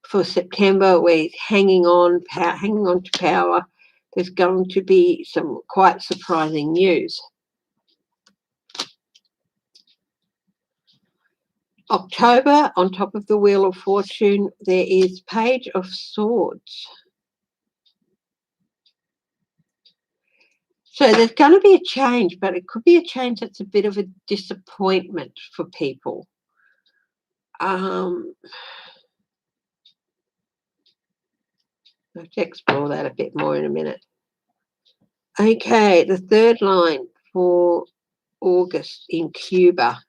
for September, we're hanging on to power. There's going to be some quite surprising news. October, on top of the Wheel of Fortune, there is Page of Swords. So there's going to be a change, but it could be a change that's a bit of a disappointment for people. I'll explore that a bit more in a minute. Okay, the third line for August in Cuba,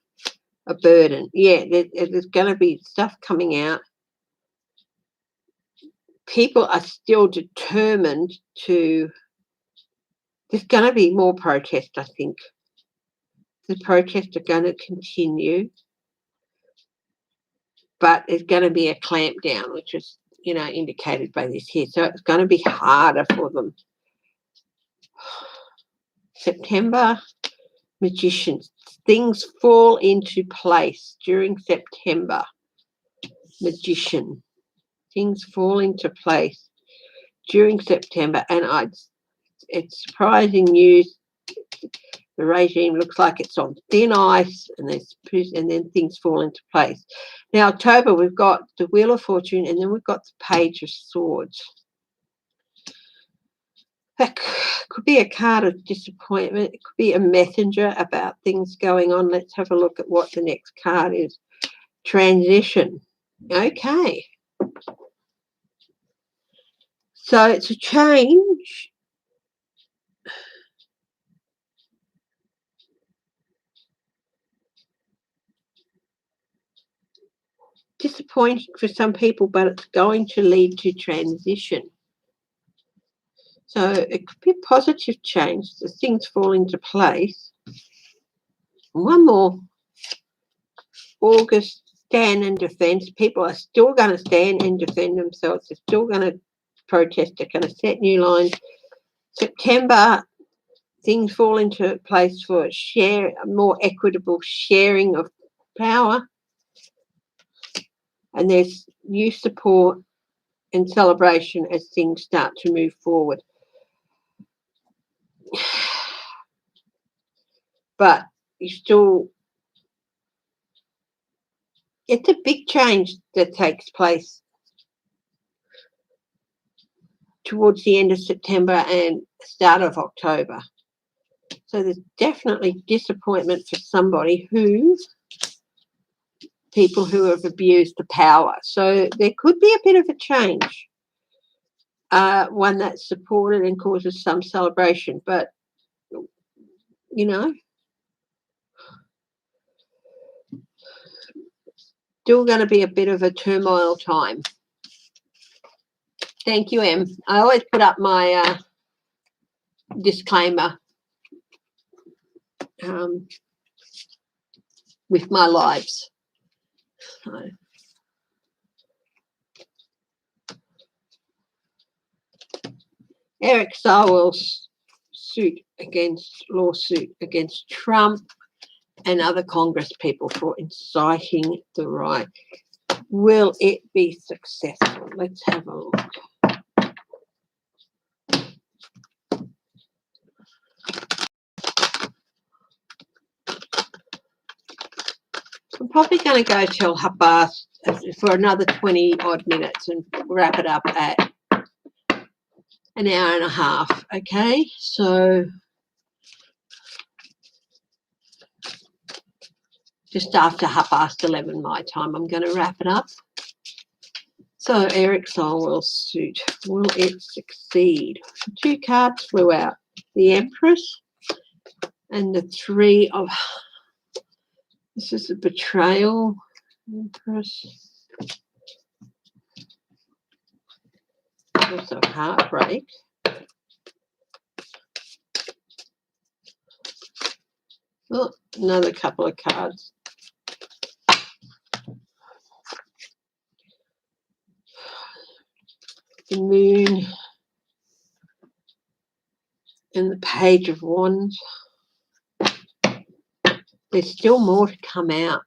a burden. Yeah, there's going to be stuff coming out. People are still determined to, there's going to be more protest, I think. The protests are going to continue, but there's going to be a clamp down, which is, indicated by this here. So it's going to be harder for them. September, Magicians. Things fall into place during September. Magician. Things fall into place during September. And it's surprising news. The regime looks like it's on thin ice, and then things fall into place. Now, October, we've got the Wheel of Fortune, and then we've got the Page of Swords. That could be a card of disappointment. It could be a messenger about things going on. Let's have a look at what the next card is. Transition. Okay. So it's a change. disappointing for some people, but it's going to lead to transition. So it could be a positive change as things fall into place. One more. August, stand and defend. People are still going to stand and defend themselves. They're still going to protest. They're going to set new lines. September, things fall into place for a more equitable sharing of power. And there's new support and celebration as things start to move forward. But it's a big change that takes place towards the end of September and start of October. So there's definitely disappointment for people who have abused the power. So there could be a bit of a change, one that's supported and causes some celebration. But, still going to be a bit of a turmoil time. Thank you, Em. I always put up my disclaimer with my lives. So. Eric Swalwell's lawsuit against Trump and other Congress people for inciting the riot. Will it be successful? Let's have a look. I'm probably going to go till past for another 20 odd minutes and wrap it up at an hour and a half. Okay, so just after 11:30 my time, I'm going to wrap it up. So Eric Swalwell's suit, will it succeed? 2 cards flew out. The Empress and the 3 of... This is a betrayal. Empress. Also heartbreak. Oh, another couple of cards. The Moon and the Page of Wands. There's still more to come out.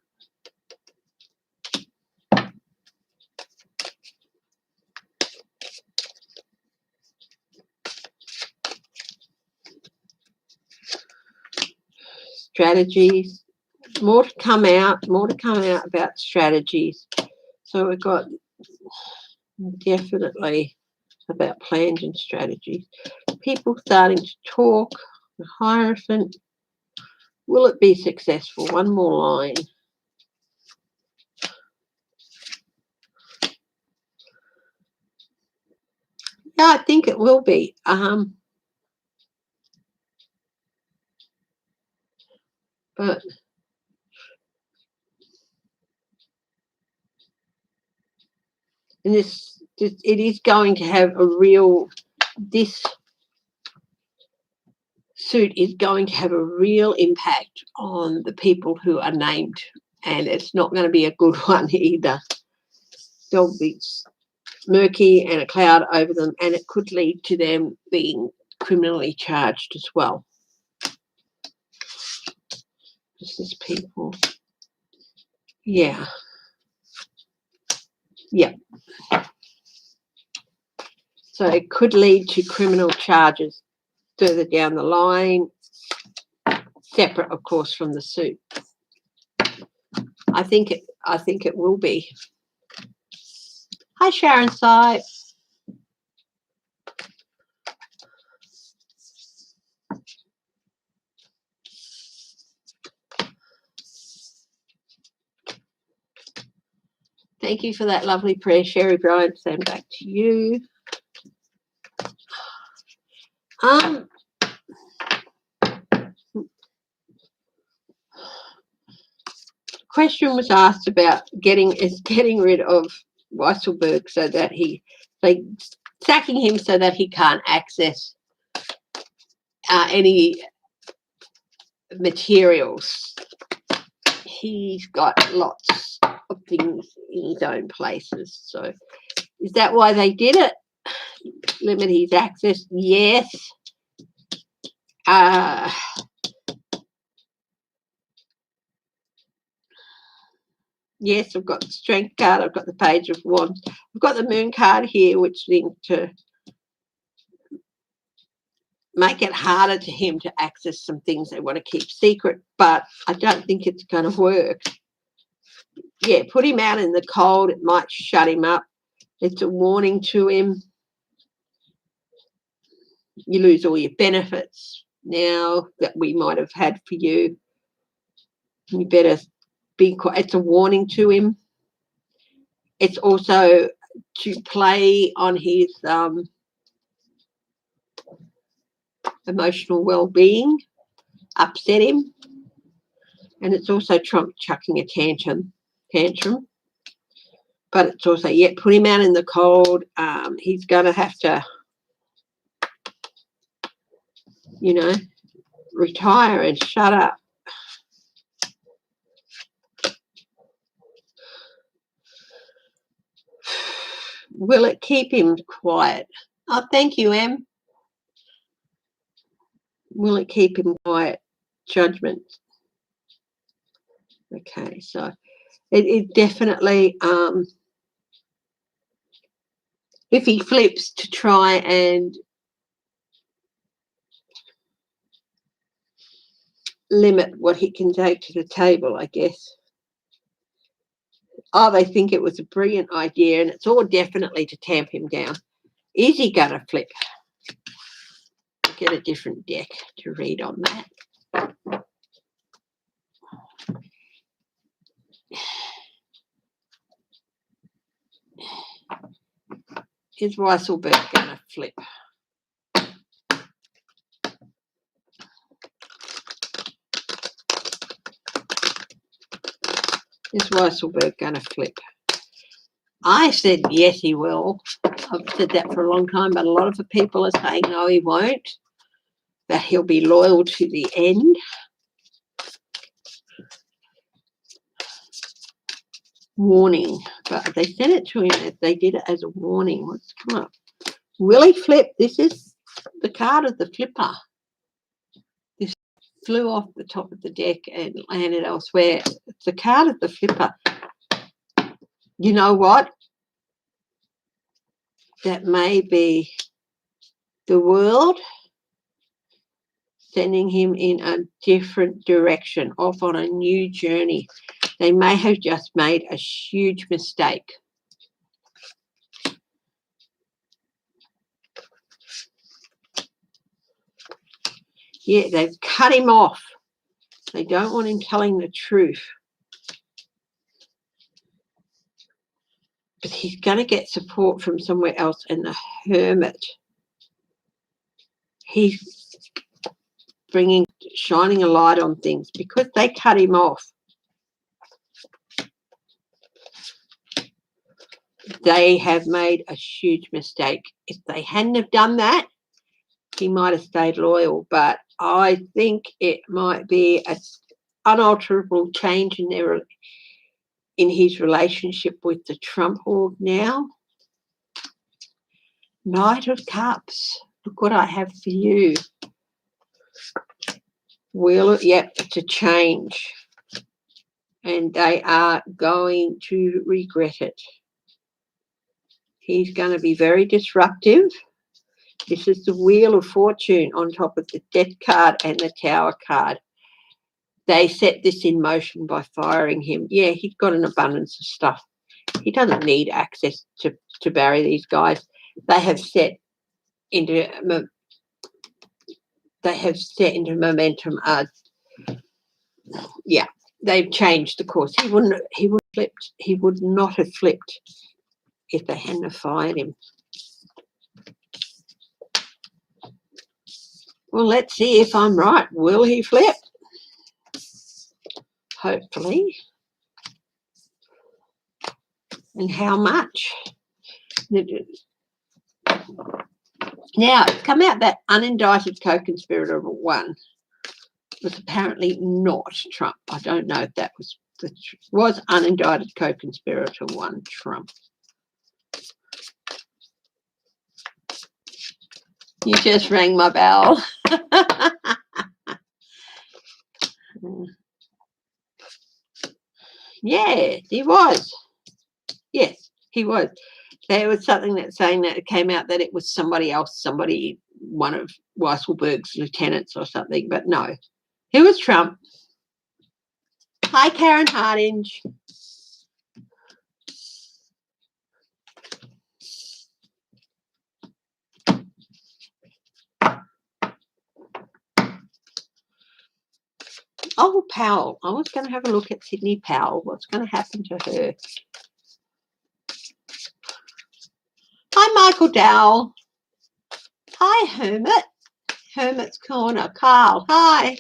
Strategies. More to come out about strategies. So we've got definitely about plans and strategies. People starting to talk. The Hierophant. Will it be successful? One more line. Yeah, I think it will be. But it is going to have this suit is going to have a real impact on the people who are named, and it's not going to be a good one either. There'll be murky and a cloud over them, and it could lead to them being criminally charged as well. This is people. Yeah. So it could lead to criminal charges further down the line, separate, of course, from the suit. I think it will be. Hi, Sharon Sy. Thank you for that lovely prayer, Sherry Bryant. Send back to you. question was asked about getting rid of Weisselberg so that sacking him so that he can't access any materials. He's got lots of things in his own places. So is that why they did it? Limit his access? Yes. Yes, I've got the strength card. I've got the page of wands. I've got the moon card here, which seems to make it harder to him to access some things they want to keep secret, but I don't think it's going to work. Yeah, put him out in the cold. It might shut him up. It's a warning to him. You lose all your benefits now that we might have had for you. You better be quiet. It's a warning to him. It's also to play on his emotional well-being, upset him, and it's also Trump chucking a tantrum. But it's also, yeah, put him out in the cold. He's going to have to, retire and shut up. Will it keep him quiet? Oh, thank you, Em. Will it keep him quiet? Judgment. Okay, so it definitely, if he flips to try and limit what he can take to the table, I guess. Oh, they think it was a brilliant idea, and it's all definitely to tamp him down. Is he going to flip? Get a different deck to read on that. Is Weisselberg going to flip? Is Weisselberg going to flip? I said yes, he will. I've said that for a long time, but a lot of the people are saying no, he won't, that he'll be loyal to the end. Warning, but they sent it to him. They did it as a warning. What's come up? Will he flip? This is the card of the flipper. This flew off the top of the deck and landed elsewhere. It's the card of the flipper. You know what? That may be the world sending him in a different direction, off on a new journey. They may have just made a huge mistake. Yeah, they've cut him off. They don't want him telling the truth. But he's going to get support from somewhere else, and the Hermit. He's shining a light on things because they cut him off. They have made a huge mistake. If they hadn't have done that, he might have stayed loyal, but I think it might be an unalterable change in his relationship with the Trump org now. Knight of Cups. Look what I have for you. It's a change. And they are going to regret it. He's going to be very disruptive. This is the Wheel of Fortune on top of the Death card and the Tower card. They set this in motion by firing him. Yeah, he's got an abundance of stuff. He doesn't need access to bury these guys. They have set into momentum. Yeah, they've changed the course. He would not have flipped if they hadn't have fired him. Well, let's see if I'm right. Will he flip? Hopefully. and how much. Now, it's come out that unindicted co-conspirator one was apparently not Trump. I don't know if that was unindicted co-conspirator one Trump. You just rang my bell. Yeah, he was. Yes, he was. There was something that saying that it came out that it was somebody else, one of Weisselberg's lieutenants or something, but no. It was Trump. Hi, Karen Hardinge. Oh, Powell. I was going to have a look at Sydney Powell. What's going to happen to her? Hi, Michael Dowell. Hi, Hermit. Hermit's Corner. Carl, hi.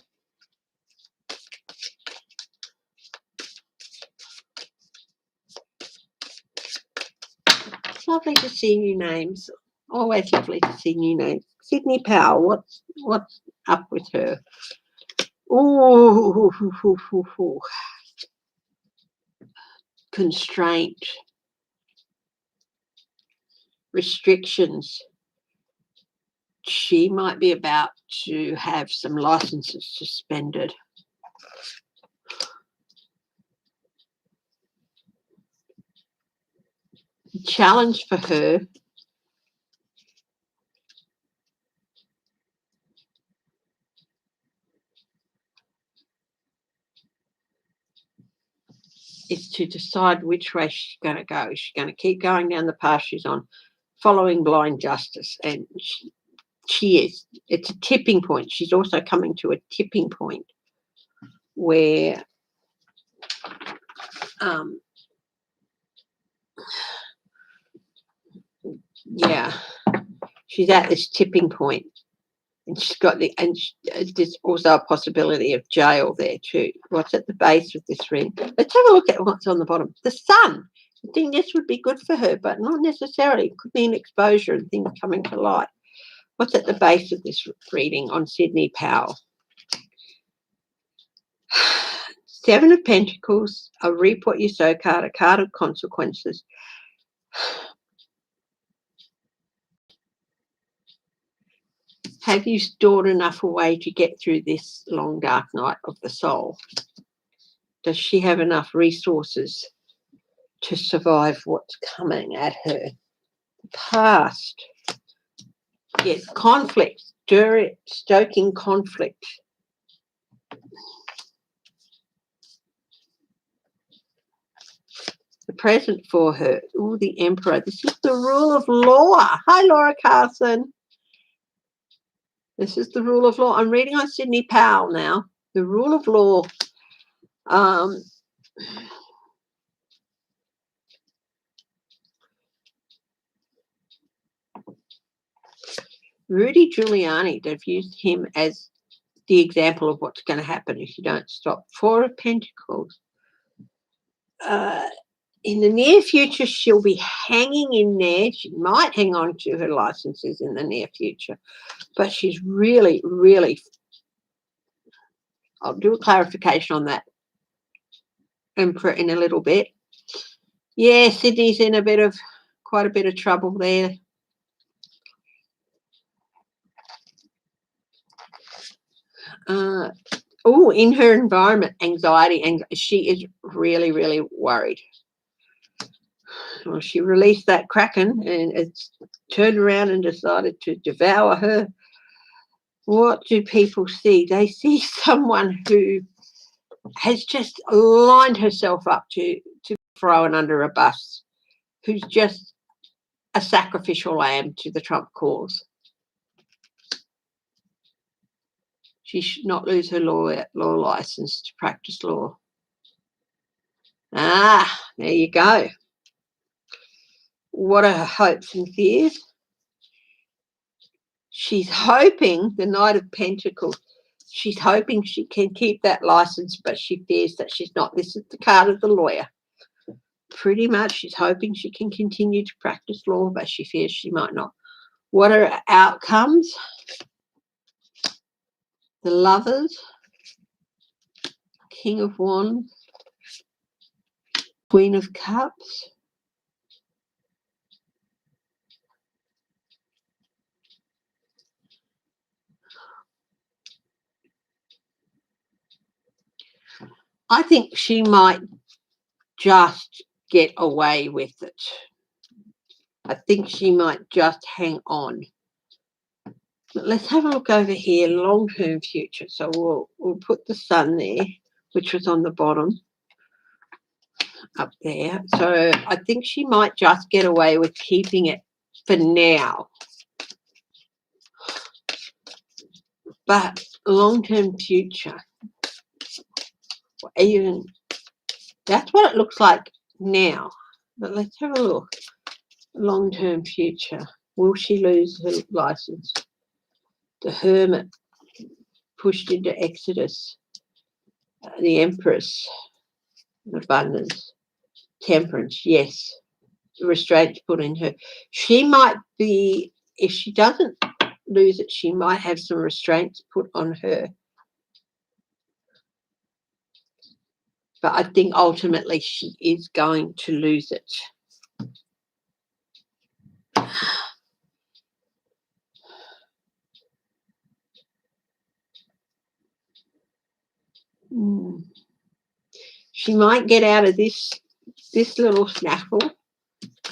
It's lovely to see new names. Always lovely to see new names. Sydney Powell, what's up with her? Oh, constraint, restrictions. She might be about to have some licenses suspended. The challenge for her is to decide which way she's going to go. Is she going to keep going down the path she's on, following blind justice? And she is. It's a tipping point. She's also coming to a tipping point where she's at this tipping point, and she's got there's also a possibility of jail there too. What's at the base of this ring? Let's have a look at what's on the bottom. The sun. I think this would be good for her, but not necessarily. It could mean exposure and things coming to light. What's at the base of this reading on Sydney Powell? 7 of Pentacles, a reap what you sow card, a card of consequences. Have you stored enough away to get through this long, dark night of the soul? Does she have enough resources to survive what's coming at her? The past. Yes, conflict, stoking conflict. The present for her. Oh, the Emperor. This is the rule of law. Hi, Laura Carson. This is the rule of law. I'm reading on Sydney Powell now. The rule of law. Rudy Giuliani, they've used him as the example of what's going to happen if you don't stop. 4 of Pentacles. In the near future, she'll be hanging in there. She might hang on to her licenses in the near future, but she's really, really, I'll do a clarification on that Emperor in a little bit. Yeah, Sydney's in quite a bit of trouble there. In her environment, anxiety, she is really, really worried. Well, she released that Kraken and it's turned around and decided to devour her. What do people see? They see someone who has just lined herself up to thrown under a bus, who's just a sacrificial lamb to the Trump cause. She should not lose her law license to practice law. There you go. What are her hopes and fears? She's hoping, the Knight of Pentacles, she's hoping she can keep that license, but she fears that she's not. This is the card of the lawyer. pretty much she's hoping she can continue to practice law, but she fears she might not. What are her outcomes? The Lovers, King of Wands, Queen of Cups, I think she might just get away with it. I think she might just hang on. But let's have a look over here, long-term future. So we'll put the Sun there, which was on the bottom up there. So I think she might just get away with keeping it for now. But long-term future, even that's what it looks like now. But let's have a look. Long-term future. Will she lose her license? The Hermit, pushed into Exodus. The Empress, abundance. Temperance, yes. Restraints put in her. She might be, if she doesn't lose it, she might have some restraints put on her. But I think ultimately she is going to lose it. She might get out of this little snaffle,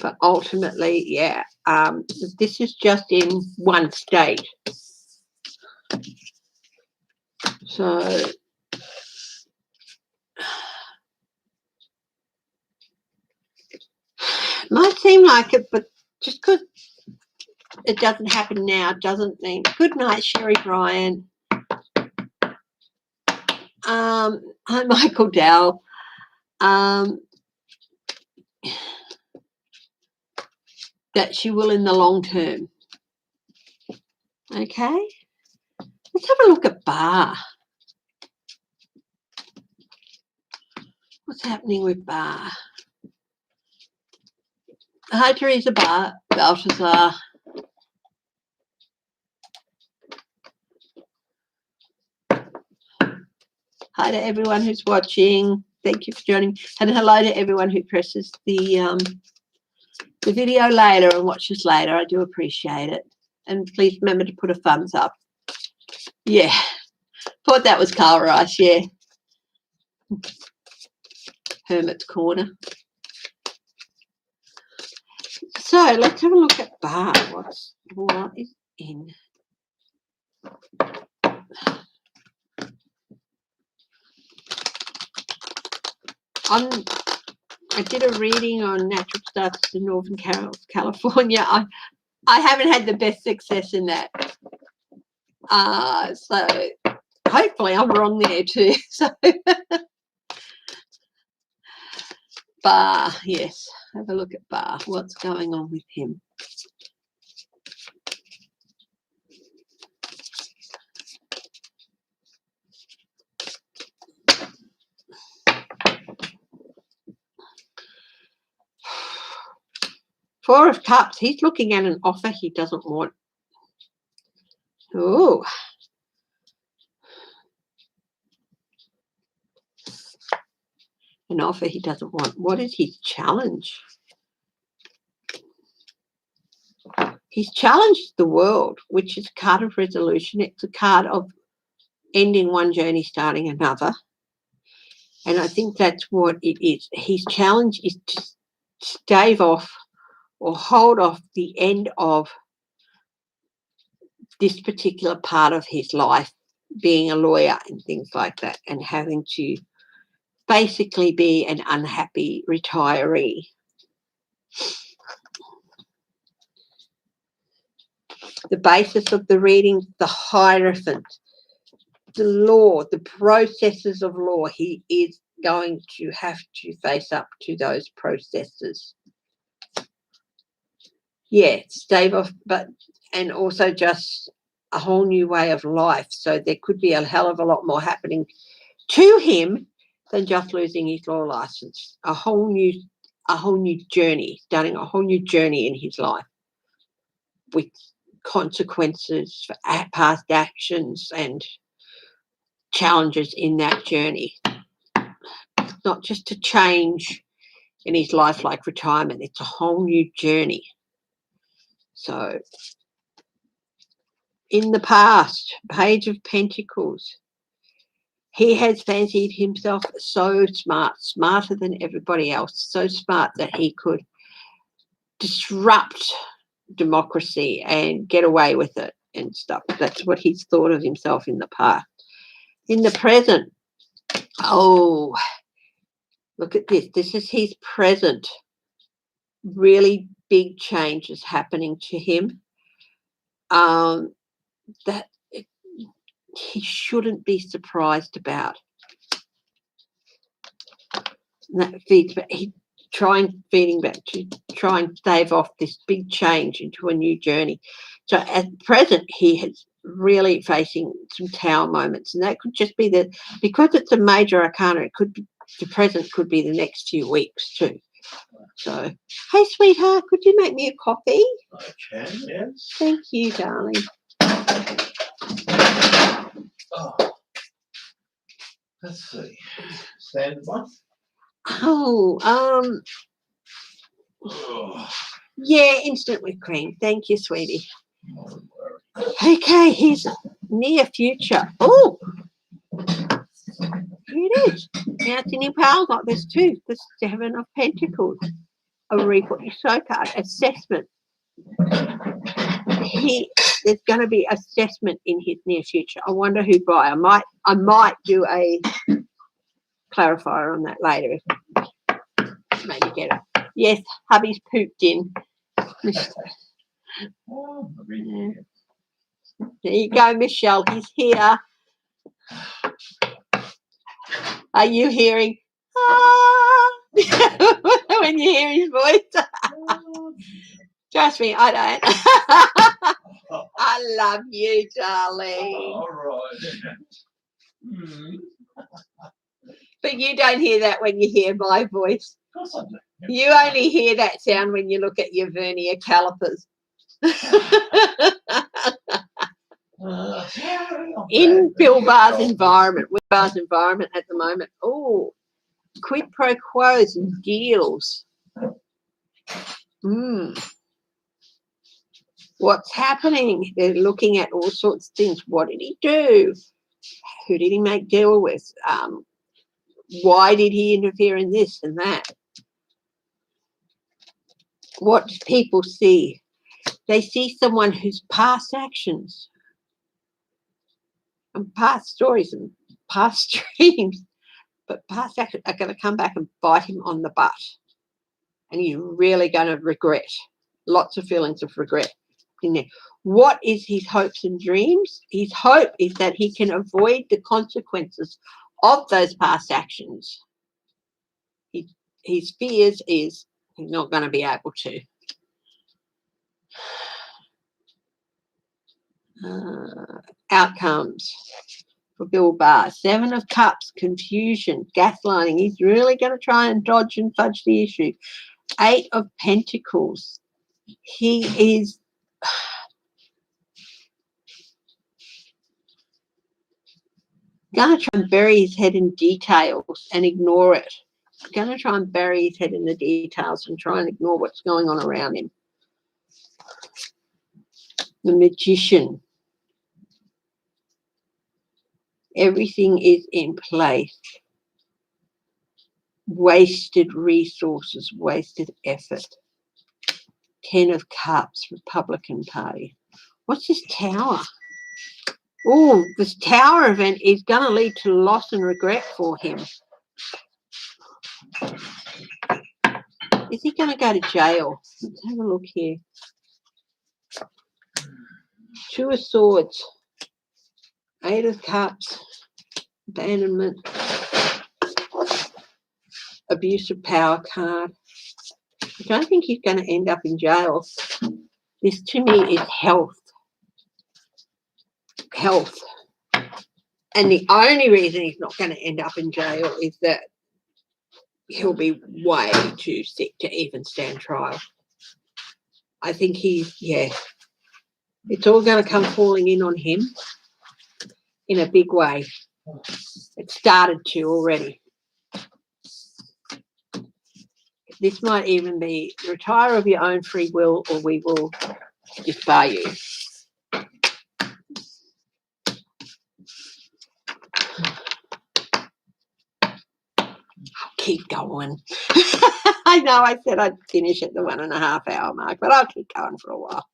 but ultimately, yeah, this is just in one state. So might seem like it, but just because it doesn't happen now doesn't mean. Good night, Sherry Bryan. Hi, Michael Dell. That she will in the long term. Okay, let's have a look at Barr. What's happening with Barr? Hi, Teresa Barr, Balthazar. Hi to everyone who's watching. Thank you for joining. And hello to everyone who presses the video later and watches later. I do appreciate it. And please remember to put a thumbs up. Yeah, thought that was Carl Rice, yeah. Hermit's Corner. So let's have a look at Barr. What is in? I did a reading on natural disasters in Northern California. I haven't had the best success in that. So hopefully I'm wrong there too. So Barr, yes. Have a look at Barr. What's going on with him? Four of Cups. He's looking at an offer he doesn't want. Oh. An offer he doesn't want. What is his challenge? He's challenged the world, which is a card of resolution. It's a card of ending one journey, starting another. And I think that's what it is. His challenge is to stave off or hold off the end of this particular part of his life, being a lawyer and things like that, and having to basically be an unhappy retiree. The basis of the reading, the Hierophant, the law, the processes of law. He is going to have to face up to those processes. Yeah, stave off, and also just a whole new way of life. So there could be a hell of a lot more happening to him than just losing his law license. A whole new a whole new journey, starting a whole new journey in his life with consequences for past actions and challenges in that journey. Not just a change in his life like retirement, it's a whole new journey. So in the past, Page of Pentacles, he has fancied himself so smart, smarter than everybody else, so smart that he could disrupt democracy and get away with it and stuff. That's what he's thought of himself in the past. In the present, oh, look at this. This is his present. Really big changes happening to him that he shouldn't be surprised about. And that feeds back. He feeding back to try and stave off this big change into a new journey. So at present, he is really facing some Tower moments, and that could just be because it's a major arcana. It could be the present, could be the next few weeks too. So, hey, sweetheart, could you make me a coffee? I can, yes. Thank you, darling. Oh. Let's see. Standard one? Oh, yeah, instant whipped cream. Thank you, sweetie. Okay, here's near future. Oh, here it is. Anthony Powell got this too. The Seven of Pentacles. A report, so card, assessment. There's going to be assessment in his near future. I wonder who by. I might do a clarifier on that later. Maybe get it. Yes, hubby's pooped in. There you go, Michelle. He's here. Are you hearing? Ah! When you hear his voice? Trust me, I don't. I love you, darling. All right. But you don't hear that when you hear my voice. Of course I do. You only hear that sound when you look at your vernier calipers. In Bill Barr's environment, with Barr's environment at the moment. Oh, quid pro quos and deals. What's happening? They're looking at all sorts of things. What did he do? Who did he make deal with? Why did he interfere in this and that? What do people see? They see someone whose past actions and past stories and past dreams, but past actions are going to come back and bite him on the butt. And he's really going to regret. Lots of feelings of regret in there. What is his hopes and dreams? His hope is that he can avoid the consequences of those past actions. His fears is he's not going to be able to. Outcomes for Bill Barr. Seven of Cups, confusion, gaslighting. He's really going to try and dodge and fudge the issue. Eight of Pentacles. He is going to try and bury his head in details and ignore it. He's going to try and bury his head in the details and try and ignore what's going on around him. The Magician. Everything is in place. Wasted resources, wasted effort. 10 of Cups, Republican Party. What's this Tower? Oh, this Tower event is going to lead to loss and regret for him. Is he going to go to jail? Let's have a look here. Two of Swords. Eight of Cups. Abandonment. Abuse of power card. I don't think he's going to end up in jail. This to me is health. Health. And the only reason he's not going to end up in jail is that he'll be way too sick to even stand trial. I think it's all going to come falling in on him in a big way. It started to already. This might even be retire of your own free will, or we will disbar you. I'll keep going. I know I said I'd finish at the 1.5 hour mark, but I'll keep going for a while.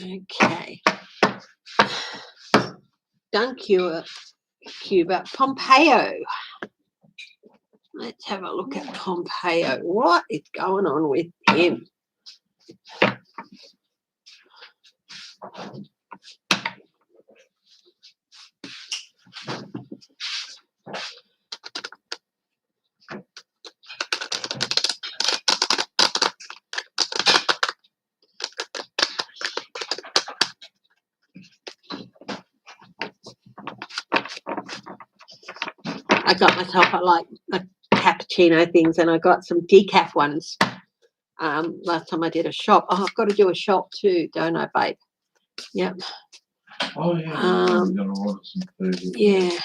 Okay. Done Cuba. Pompeo. Let's have a look at Pompeo. What is going on with him? I got myself a cappuccino things, and I got some decaf ones. Last time I did a shop. Oh, I've got to do a shop too, don't I, babe? Yep. Oh yeah. I'm gonna order some food. Yeah.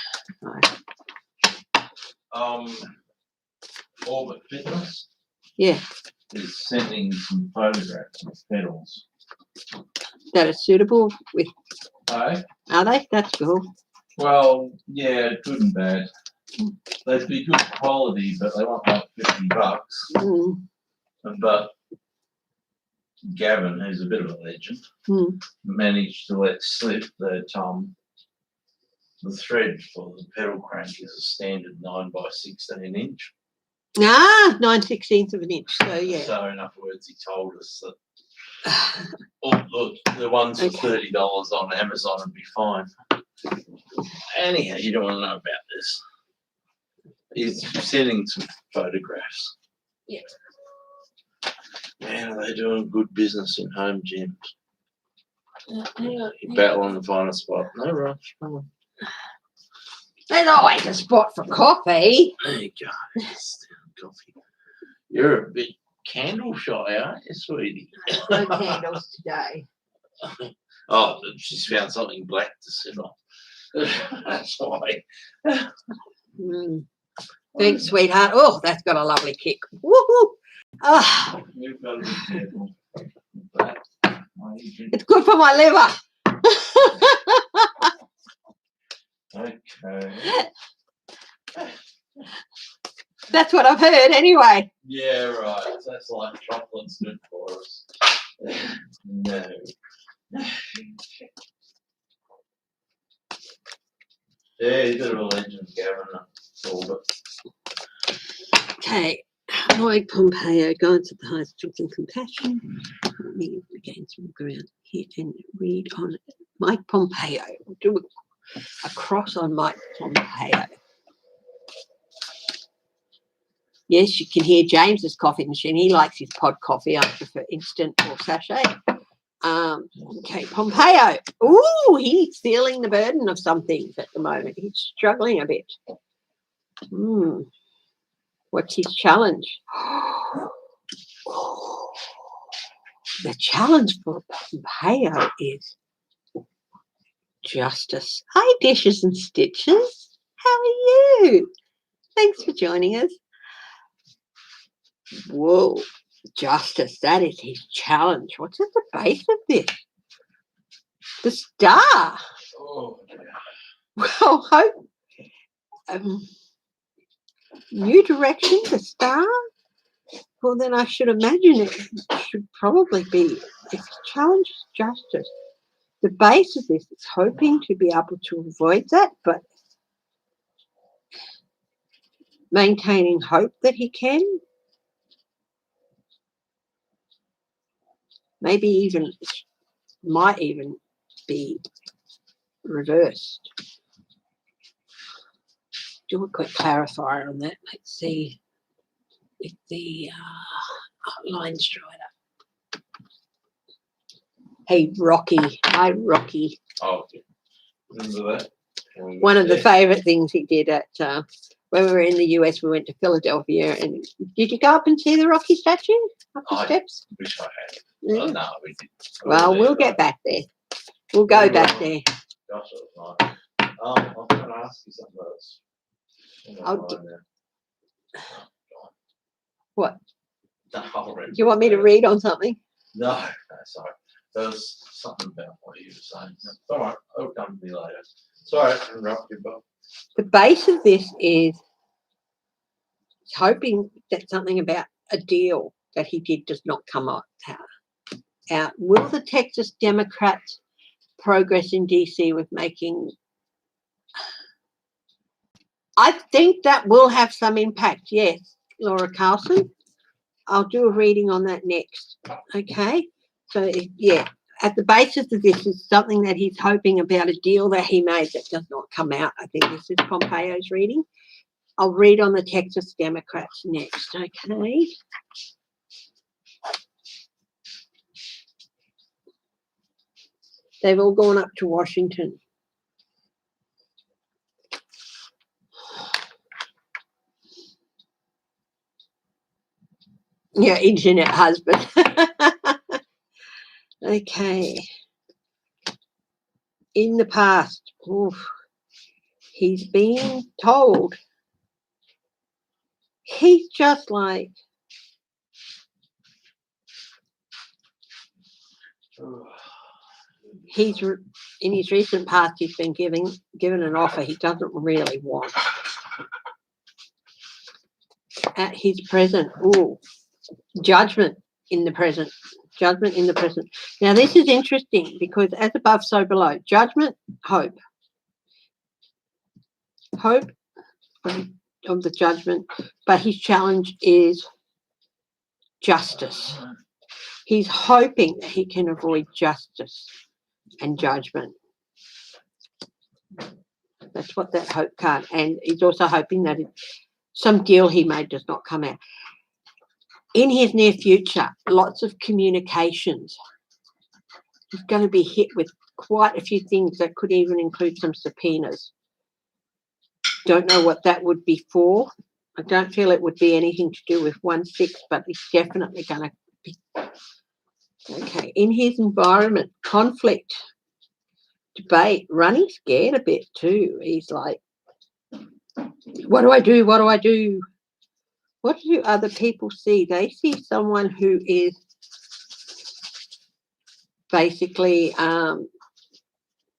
Orbit Fitness. Yeah. Is sending some photographs of pedals. That are suitable with. Oh. Are they? That's cool. Well, yeah, good and bad. They'd be good quality, but they want like $50. Mm. But Gavin, who's a bit of a legend, managed to let slip that the thread for the pedal crank is a standard 9x16 inch. 9/16 of an inch. So yeah. So in other words, he told us that look, the ones for $30 on Amazon would be fine. Anyhow, you don't want to know about this. He's sending some photographs. Yeah. Man, are they doing good business in home gyms? Hang on. Battling to find a spot. No rush. Come on. There's always a spot for coffee. There you go. Coffee. You're a bit candle shy, aren't you, sweetie? No candles today. Oh, she's found something black to sit on. That's why. Thanks, sweetheart. Oh, that's got a lovely kick. Woohoo! Ah, You've got to be careful. it's good for my liver. Okay. That's what I've heard anyway. Yeah, right. That's like chocolate's good for us. No. Yeah, he's a bit of a legend, Gavin. Okay. Lloyd Pompeo, guides of the highest strength and compassion. Let me regain some ground here and read on Mike Pompeo. We'll do a cross on Mike Pompeo. Yes, you can hear James's coffee machine. He likes his pod coffee. I prefer instant or sachet. Okay, Pompeo. Ooh, he's feeling the burden of some things at the moment. He's struggling a bit. What's his challenge? The challenge for Pompeo is justice. Hi, Dishes and Stitches. How are you? Thanks for joining us. Whoa, justice. That is his challenge. What's at the base of this? The star. Oh, Well, hope. New direction, the star. Well, then I should imagine it should probably be, if the challenge is justice, the base of this is hoping to be able to avoid that, but maintaining hope that he can. Maybe might even be reversed. do a quick clarifier on that. Let's see if the line's dried up. Hey, Rocky. Hi, Rocky. Oh, remember that? One of the favourite things he did at when we were in the US, we went to Philadelphia, and did you go up and see the Rocky statue up the steps? Wish I had. Yeah. Oh, no, we didn't. Well, we'll get back there. We'll go back there. Gosh, it was nice. I'm going to ask you something else. What? No, Do you want me to read on something? No, sorry. There was something about what you were saying. It's all right. It'll come to me later. Sorry, I interrupted you, Bob. The base of this is hoping that something about a deal that he did does not come out. Will the Texas Democrats progress in DC with making... I think that will have some impact, yes, Laura Carlson. I'll do a reading on that next, okay? So, yeah, at the basis of this is something that he's hoping about a deal that he made that does not come out. I think this is Pompeo's reading. I'll read on the Texas Democrats next, okay? They've all gone up to Washington. Yeah, internet husband. Okay. In the past, he's been told he's just like, in his recent past, he's been given an offer he doesn't really want. At his present, judgment in the present. Judgment in the present. Now, this is interesting because as above, so below. Judgment, hope. Hope of the judgment, but his challenge is justice. He's hoping that he can avoid justice and judgment. That's what that hope card, and he's also hoping that some deal he made does not come out. In his near future, lots of communications. He's going to be hit with quite a few things that could even include some subpoenas. Don't know what that would be for. I don't feel it would be anything to do with 1-6, but it's definitely going to be. Okay, in his environment, conflict, debate, running scared a bit too. He's like, what do I do? What do I do? What do other people see? They see someone who is basically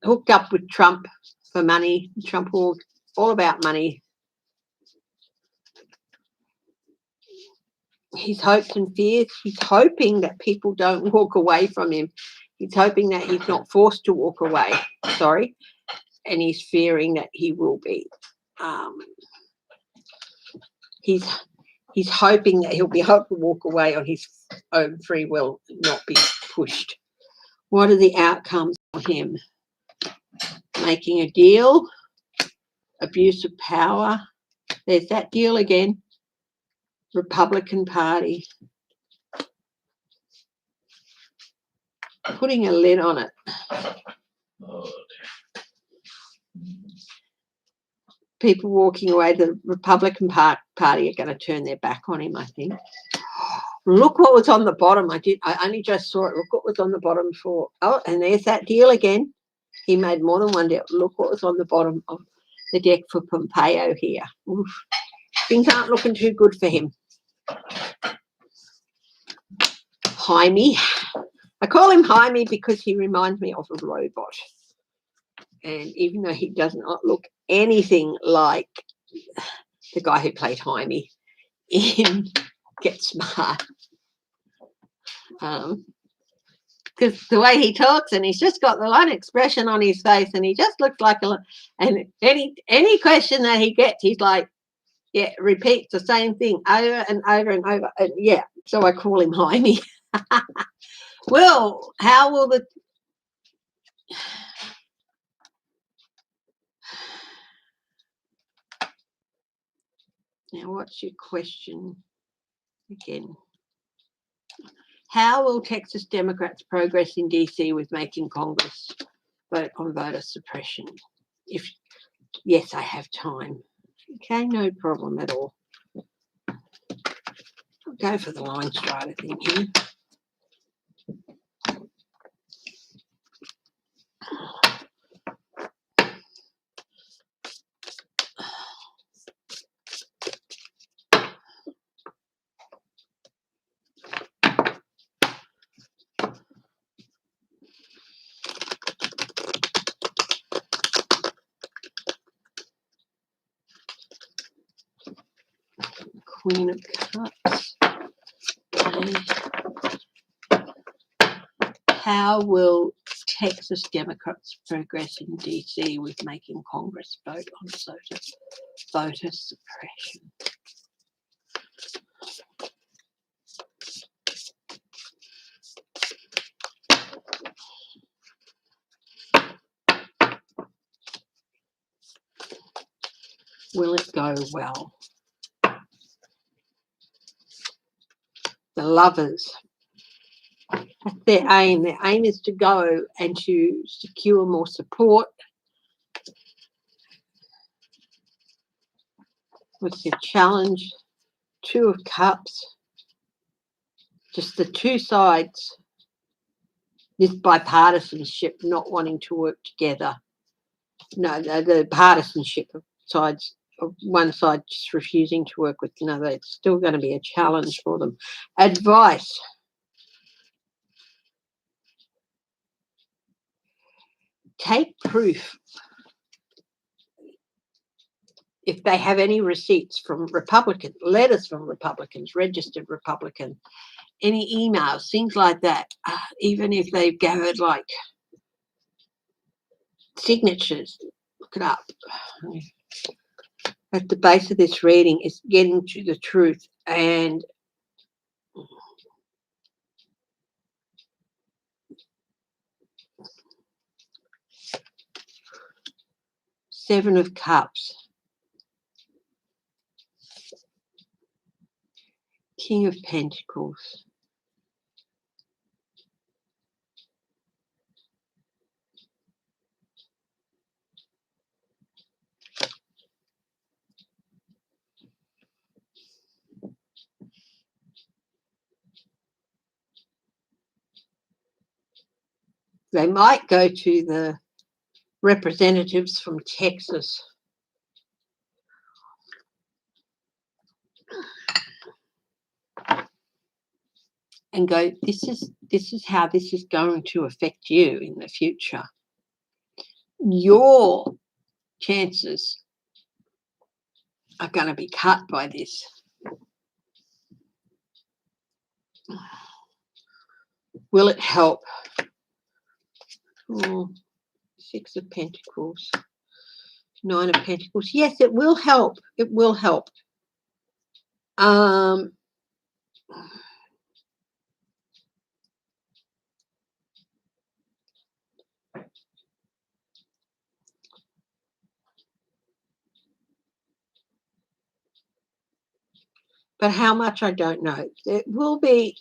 hooked up with Trump for money. Trump all about money. His hopes and fears. He's hoping that people don't walk away from him. He's hoping that he's not forced to walk away. Sorry. And he's fearing that he will be. He's hoping that he'll be able to walk away on his own free will, not be pushed. What are the outcomes for him? Making a deal, abuse of power. There's that deal again. Republican Party. Putting a lid on it. People walking away, the Republican Party are going to turn their back on him, I think. Look what was on the bottom. I only just saw it. Look what was on the bottom for. Oh, and there's that deal again. He made more than one deal. Look what was on the bottom of the deck for Pompeo here. Oof. Things aren't looking too good for him. Jaime. I call him Jaime because he reminds me of a robot. And even though he does not look anything like the guy who played Jaime in Get Smart, because the way he talks, and he's just got the one expression on his face, and he just looks like and any question that he gets, he's like, yeah, repeats the same thing over and over and over. And yeah, so I call him Jaime. Well, how will the Now, what's your question again? How will Texas Democrats progress in DC with making Congress vote on voter suppression? Yes, I have time. Okay, no problem at all. I'll go for the line strider thing here. Queen of Cups. Okay. How will Texas Democrats progress in DC with making Congress vote on voter suppression? Will it go well? The Lovers. That's their aim. Their aim is to go and to secure more support. What's the challenge? Two of Cups. Just the two sides. This bipartisanship, not wanting to work together. No, the partisanship of sides, of one side just refusing to work with another. It's still going to be a challenge for them. Advice. Take proof. If they have any receipts from Republicans, letters from Republicans, registered Republicans, any emails, things like that, even if they've gathered like signatures, look it up. At the base of this reading is getting to the truth, and Seven of Cups. King of Pentacles. They might go to the representatives from Texas. And go, this is how this is going to affect you in the future. Your chances are going to be cut by this. Will it help? Oh, Six of Pentacles. Nine of Pentacles. Yes, it will help. It will help. But how much, I don't know. It will be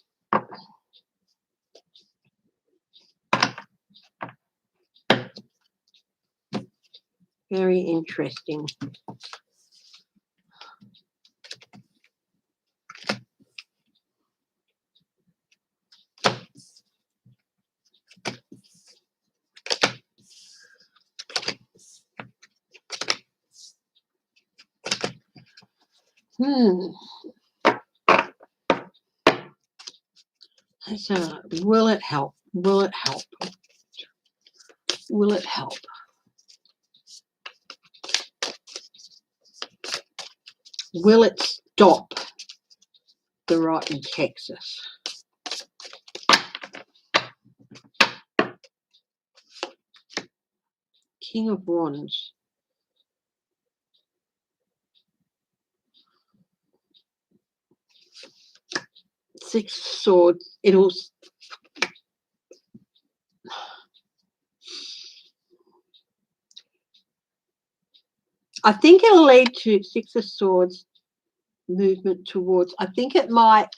very interesting. So, will it help? Will it help? Will it help? Will it stop the rot in Texas? King of Wands. Six of Swords. I think it'll lead to Six of Swords movement towards, I think it might,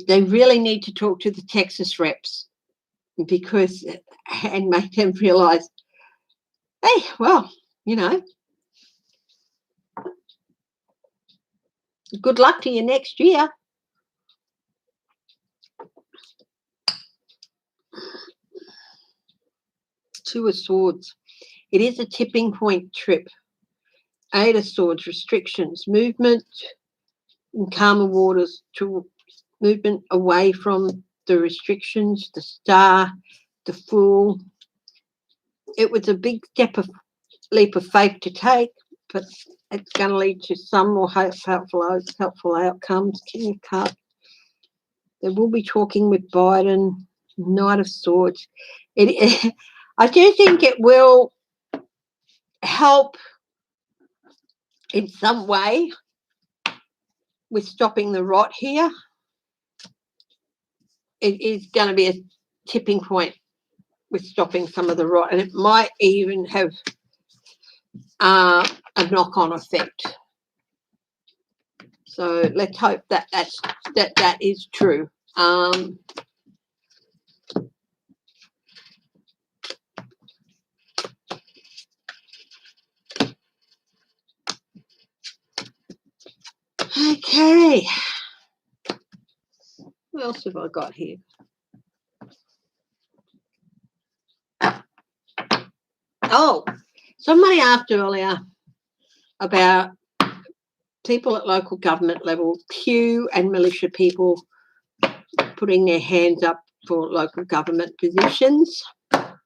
they really need to talk to the Texas reps because, and make them realise, hey, well, you know, good luck to you next year. Two of Swords. It is a tipping point trip. Eight of Swords, restrictions, movement in calmer waters, to movement away from the restrictions, the Star, the Fool. It was a big leap of faith to take, but it's going to lead to some more helpful outcomes. King of Cups. They will be talking with Biden. Knight of Swords. I do think it will help in some way with stopping the rot here. It is going to be a tipping point with stopping some of the rot, and it might even have a knock-on effect. So let's hope that that is true. Okay. What else have I got here? Oh, somebody asked earlier about people at local government level, Pew and militia people putting their hands up for local government positions. That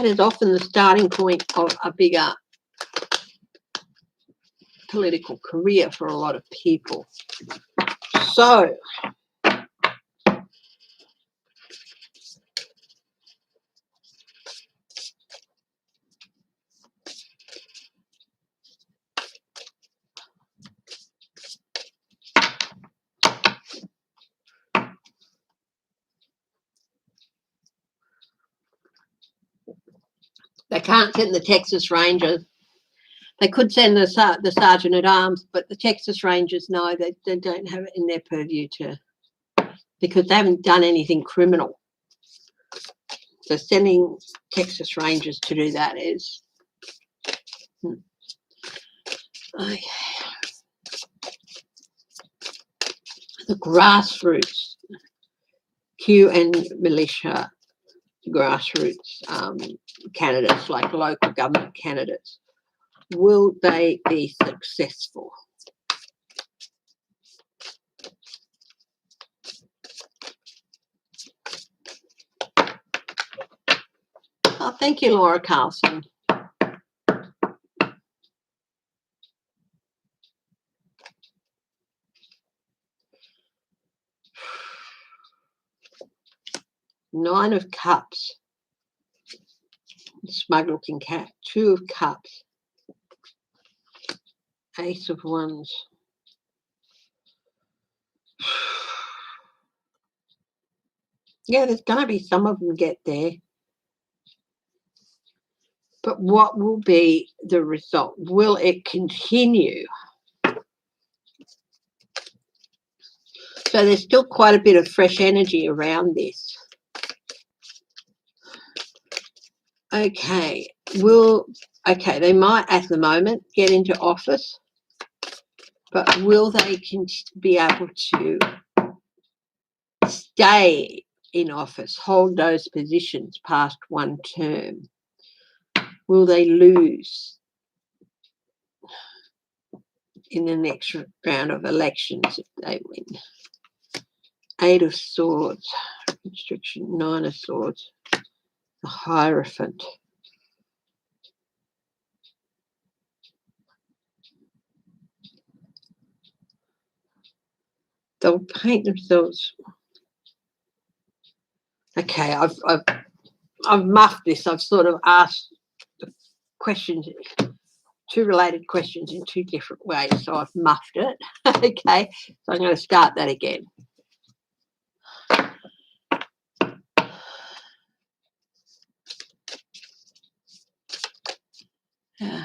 is often the starting point of a bigger political career for a lot of people. So, they can't send the Texas Rangers. They could send the Sergeant at Arms, but the Texas Rangers, no, they don't have it in their purview because they haven't done anything criminal. So sending Texas Rangers to do that is... Okay. The grassroots, Q and militia, grassroots candidates, like local government candidates, will they be successful? Oh, thank you, Laura Carlson. Nine of Cups. Smug-looking cat. Two of Cups. Ace of Wands. Yeah, there's going to be some of them get there. But what will be the result? Will it continue? So there's still quite a bit of fresh energy around this. Okay, they might at the moment get into office, but will they be able to stay in office, hold those positions past one term? Will they lose in the next round of elections if they win? Eight of Swords, restriction, Nine of Swords, the Hierophant. They'll paint themselves. Okay, I've muffed this. I've sort of asked questions, two related questions in two different ways, so I've muffed it. Okay, so I'm going to start that again. Yeah.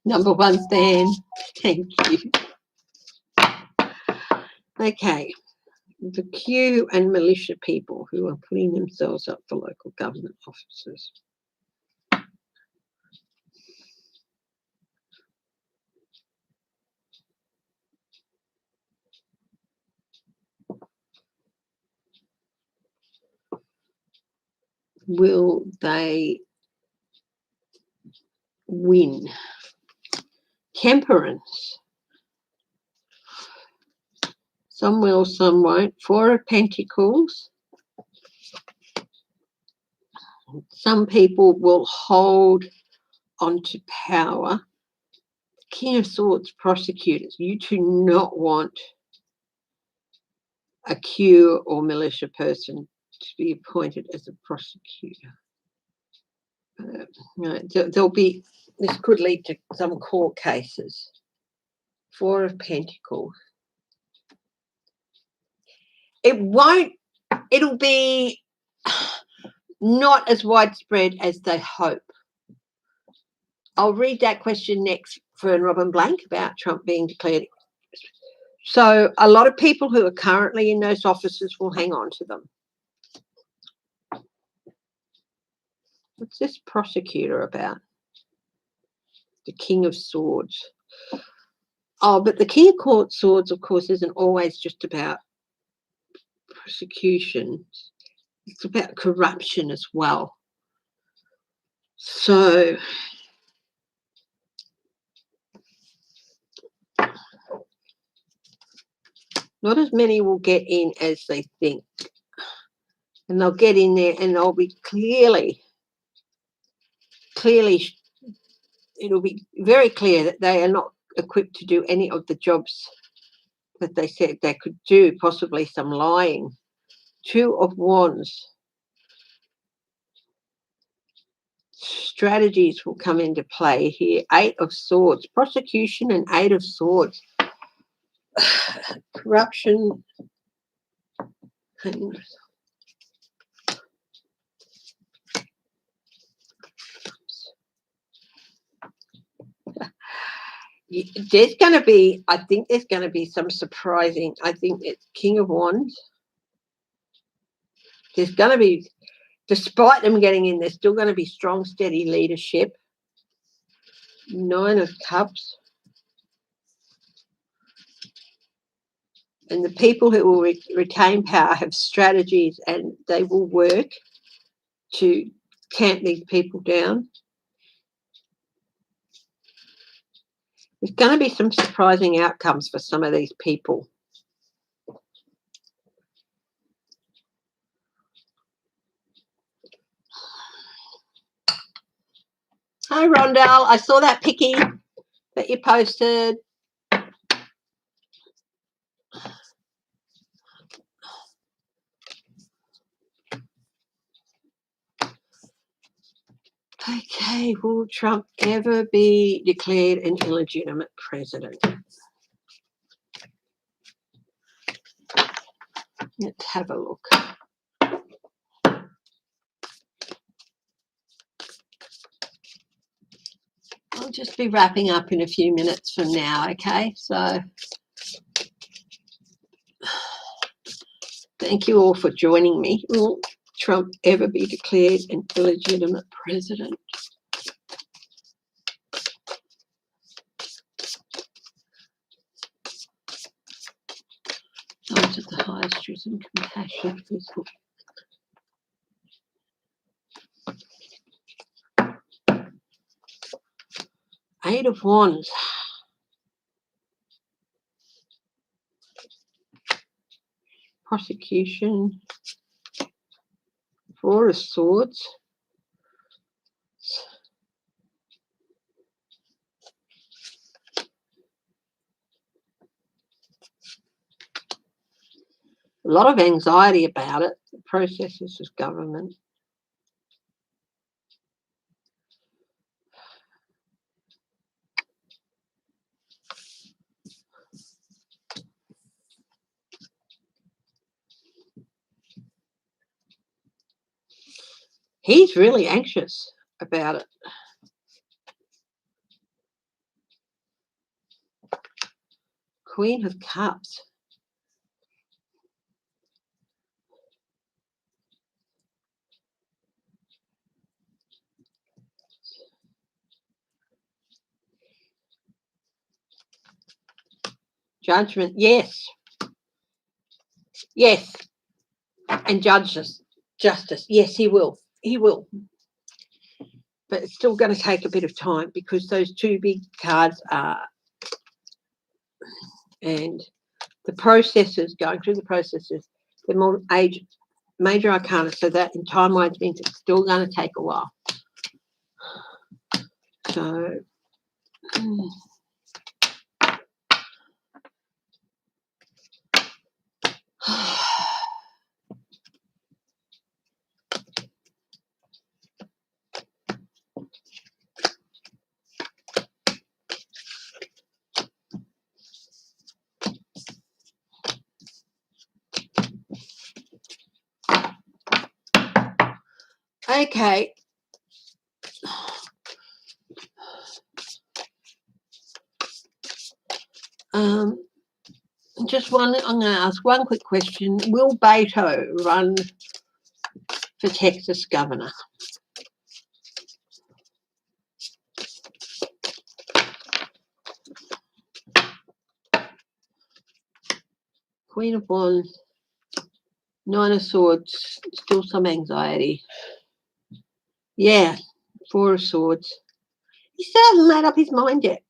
Number one fan. Thank you. Okay. The Q and militia people who are putting themselves up for local government offices. Will they win? Temperance. Some will, some won't. Four of Pentacles. Some people will hold onto power. King of Swords, prosecutors. You do not want a Q or militia person to be appointed as a prosecutor. There'll be, this could lead to some court cases. Four of Pentacles. It won't, it'll be not as widespread as they hope. I'll read that question next for Robin Blank about Trump being declared. So a lot of people who are currently in those offices will hang on to them. What's this prosecutor about? The King of Swords. Oh, but the King of Swords, of course, isn't always just about prosecution. It's about corruption as well. So not as many will get in as they think. And they'll get in there and they'll be clearly, it'll be very clear that they are not equipped to do any of the jobs that they said they could do, possibly some lying. Two of Wands. Strategies will come into play here. Eight of Swords. Prosecution and Eight of Swords. Corruption. And there's going to be, I think there's going to be some surprising, I think it's King of Wands. There's going to be, despite them getting in, there's still going to be strong, steady leadership. Nine of Cups. And the people who will retain power have strategies and they will work to tamp these people down. There's going to be some surprising outcomes for some of these people. Hi, Rondell. I saw that picky that you posted. Okay, will Trump ever be declared an illegitimate president? Let's have a look. I'll just be wrapping up in a few minutes from now, okay? So thank you all for joining me. Will Trump ever be declared an illegitimate president? Those of the highest truth and compassion. Eight of Wands. Prosecution. Four of Swords. A lot of anxiety about it. The processes of government. He's really anxious about it. Queen of Cups. Judgment, yes. Yes. And justice. Yes, he will. He will. But it's still going to take a bit of time because those two big cards are, and the processes, going through the processes, they're more major arcana, so that in timelines means it's still going to take a while. So, okay. Just one, I'm going to ask one quick question. Will Beto run for Texas governor? Queen of Wands, Nine of Swords, still some anxiety. Yeah, Four of Swords. He still hasn't made up his mind yet.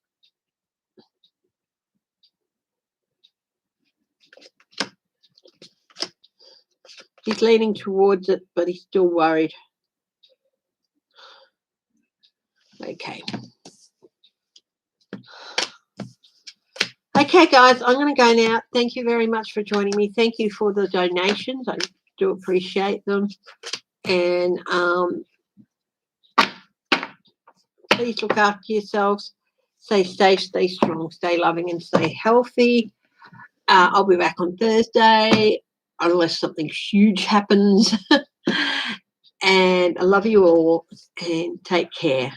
He's leaning towards it, but he's still worried. Okay. Okay, guys, I'm going to go now. Thank you very much for joining me. Thank you for the donations. I do appreciate them. And please look after yourselves. Stay safe, stay strong, stay loving, and stay healthy. I'll be back on Thursday, unless something huge happens. And I love you all, and take care.